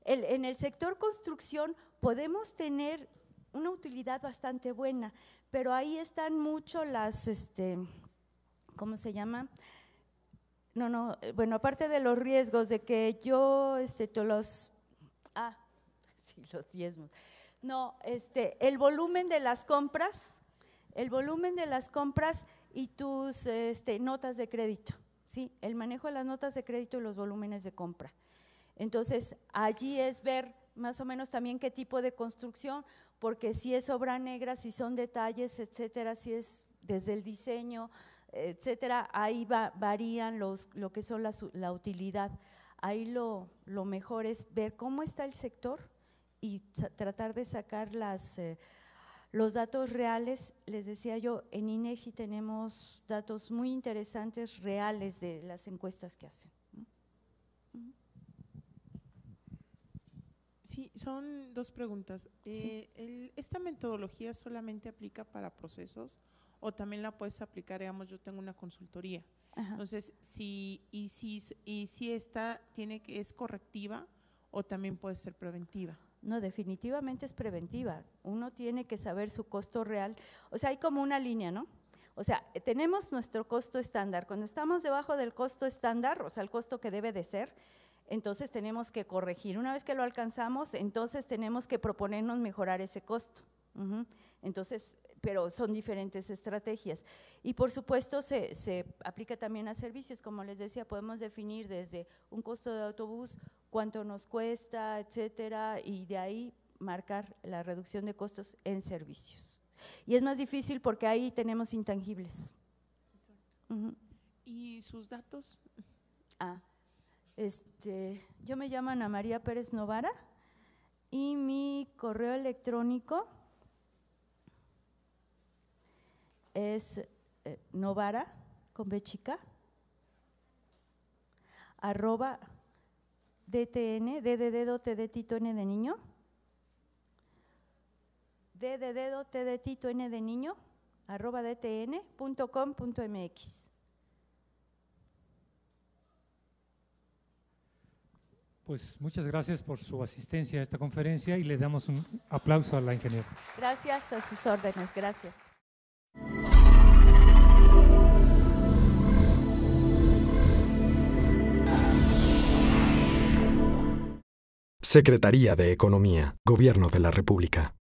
En el sector construcción podemos tener una utilidad bastante buena, pero ahí están mucho las, ¿cómo se llama? Bueno, aparte de los riesgos de que yo, los diezmos. No, el volumen de las compras y tus notas de crédito, ¿sí? El manejo de las notas de crédito y los volúmenes de compra. Entonces, allí es ver más o menos también qué tipo de construcción, porque si es obra negra, si son detalles, etcétera, si es desde el diseño, etcétera, ahí varían lo que son la utilidad. Ahí lo mejor es ver cómo está el sector y tratar de sacar los datos reales. Les decía yo, en INEGI tenemos datos muy interesantes, reales, de las encuestas que hacen. Sí, son dos preguntas. Sí. ¿Esta metodología solamente aplica para procesos o también la puedes aplicar, digamos, yo tengo una consultoría? Ajá. Entonces, si esta es correctiva o también puede ser preventiva. No, definitivamente es preventiva. Uno tiene que saber su costo real. O sea, hay como una línea, ¿no? O sea, tenemos nuestro costo estándar. Cuando estamos debajo del costo estándar, o sea, el costo que debe de ser, entonces tenemos que corregir. Una vez que lo alcanzamos, entonces tenemos que proponernos mejorar ese costo. Entonces, pero son diferentes estrategias. Y por supuesto se aplica también a servicios, como les decía, podemos definir desde un costo de autobús, cuánto nos cuesta, etcétera, y de ahí marcar la reducción de costos en servicios. Y es más difícil porque ahí tenemos intangibles. ¿Y sus datos? Yo me llamo Ana María Pérez Novara y mi correo electrónico es novara, con B chica, @ DTN, D de dedo, T de Tito, N de niño, D de dedo, T de Tito, N de niño, @dtn.com.mx. Pues muchas gracias por su asistencia a esta conferencia y le damos un aplauso a la ingeniera. Gracias, a sus órdenes, gracias. Secretaría de Economía, Gobierno de la República.